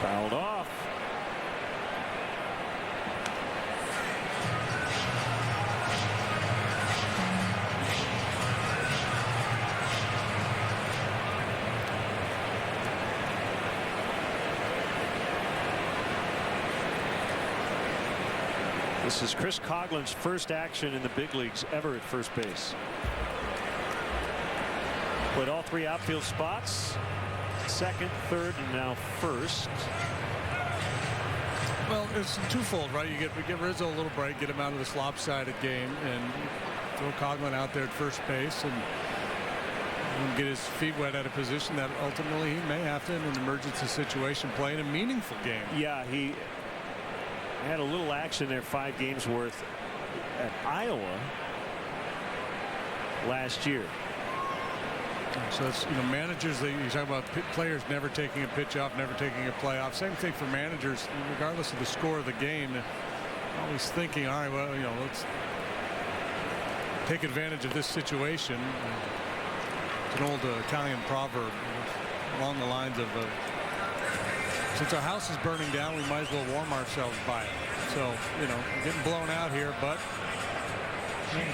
Fouled off. This is Chris Coughlin's first action in the big leagues ever at first base. Played all three outfield spots. Second, third, and now first. Well, it's twofold, right? You get Rizzo a little break, get him out of this lopsided game, and throw Coughlin out there at first base and get his feet wet at a position that ultimately he may have to, in an emergency situation, play in a meaningful game. Yeah, he had a little action there, 5 games worth at Iowa last year. So that's, managers, you talk about players never taking a pitch off, never taking a play off. Same thing for managers, regardless of the score of the game. Always thinking, all right, well, let's take advantage of this situation. It's an old Italian proverb along the lines of, since our house is burning down, we might as well warm ourselves by it. So, we're getting blown out here, but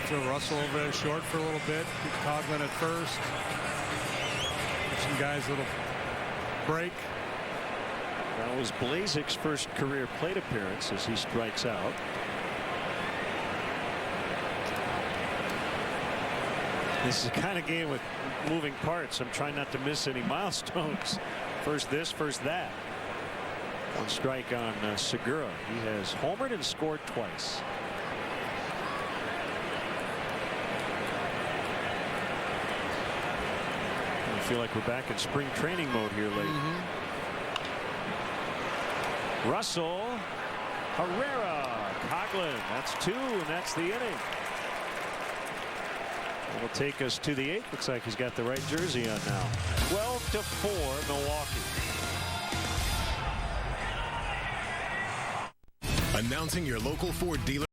throw Russell over there short for a little bit. Get Coughlin at first. Some guys a little break. That was Blazek's first career plate appearance as he strikes out. This is the kind of game with moving parts. I'm trying not to miss any milestones. First this, first that. One strike on Segura. He has homered and scored twice. I feel like we're back in spring training mode here lately. Russell, Herrera, Coughlin. That's 2, and that's the inning. It'll take us to the 8th. Looks like he's got the right jersey on now. 12-4 Milwaukee. Announcing your local Ford dealer.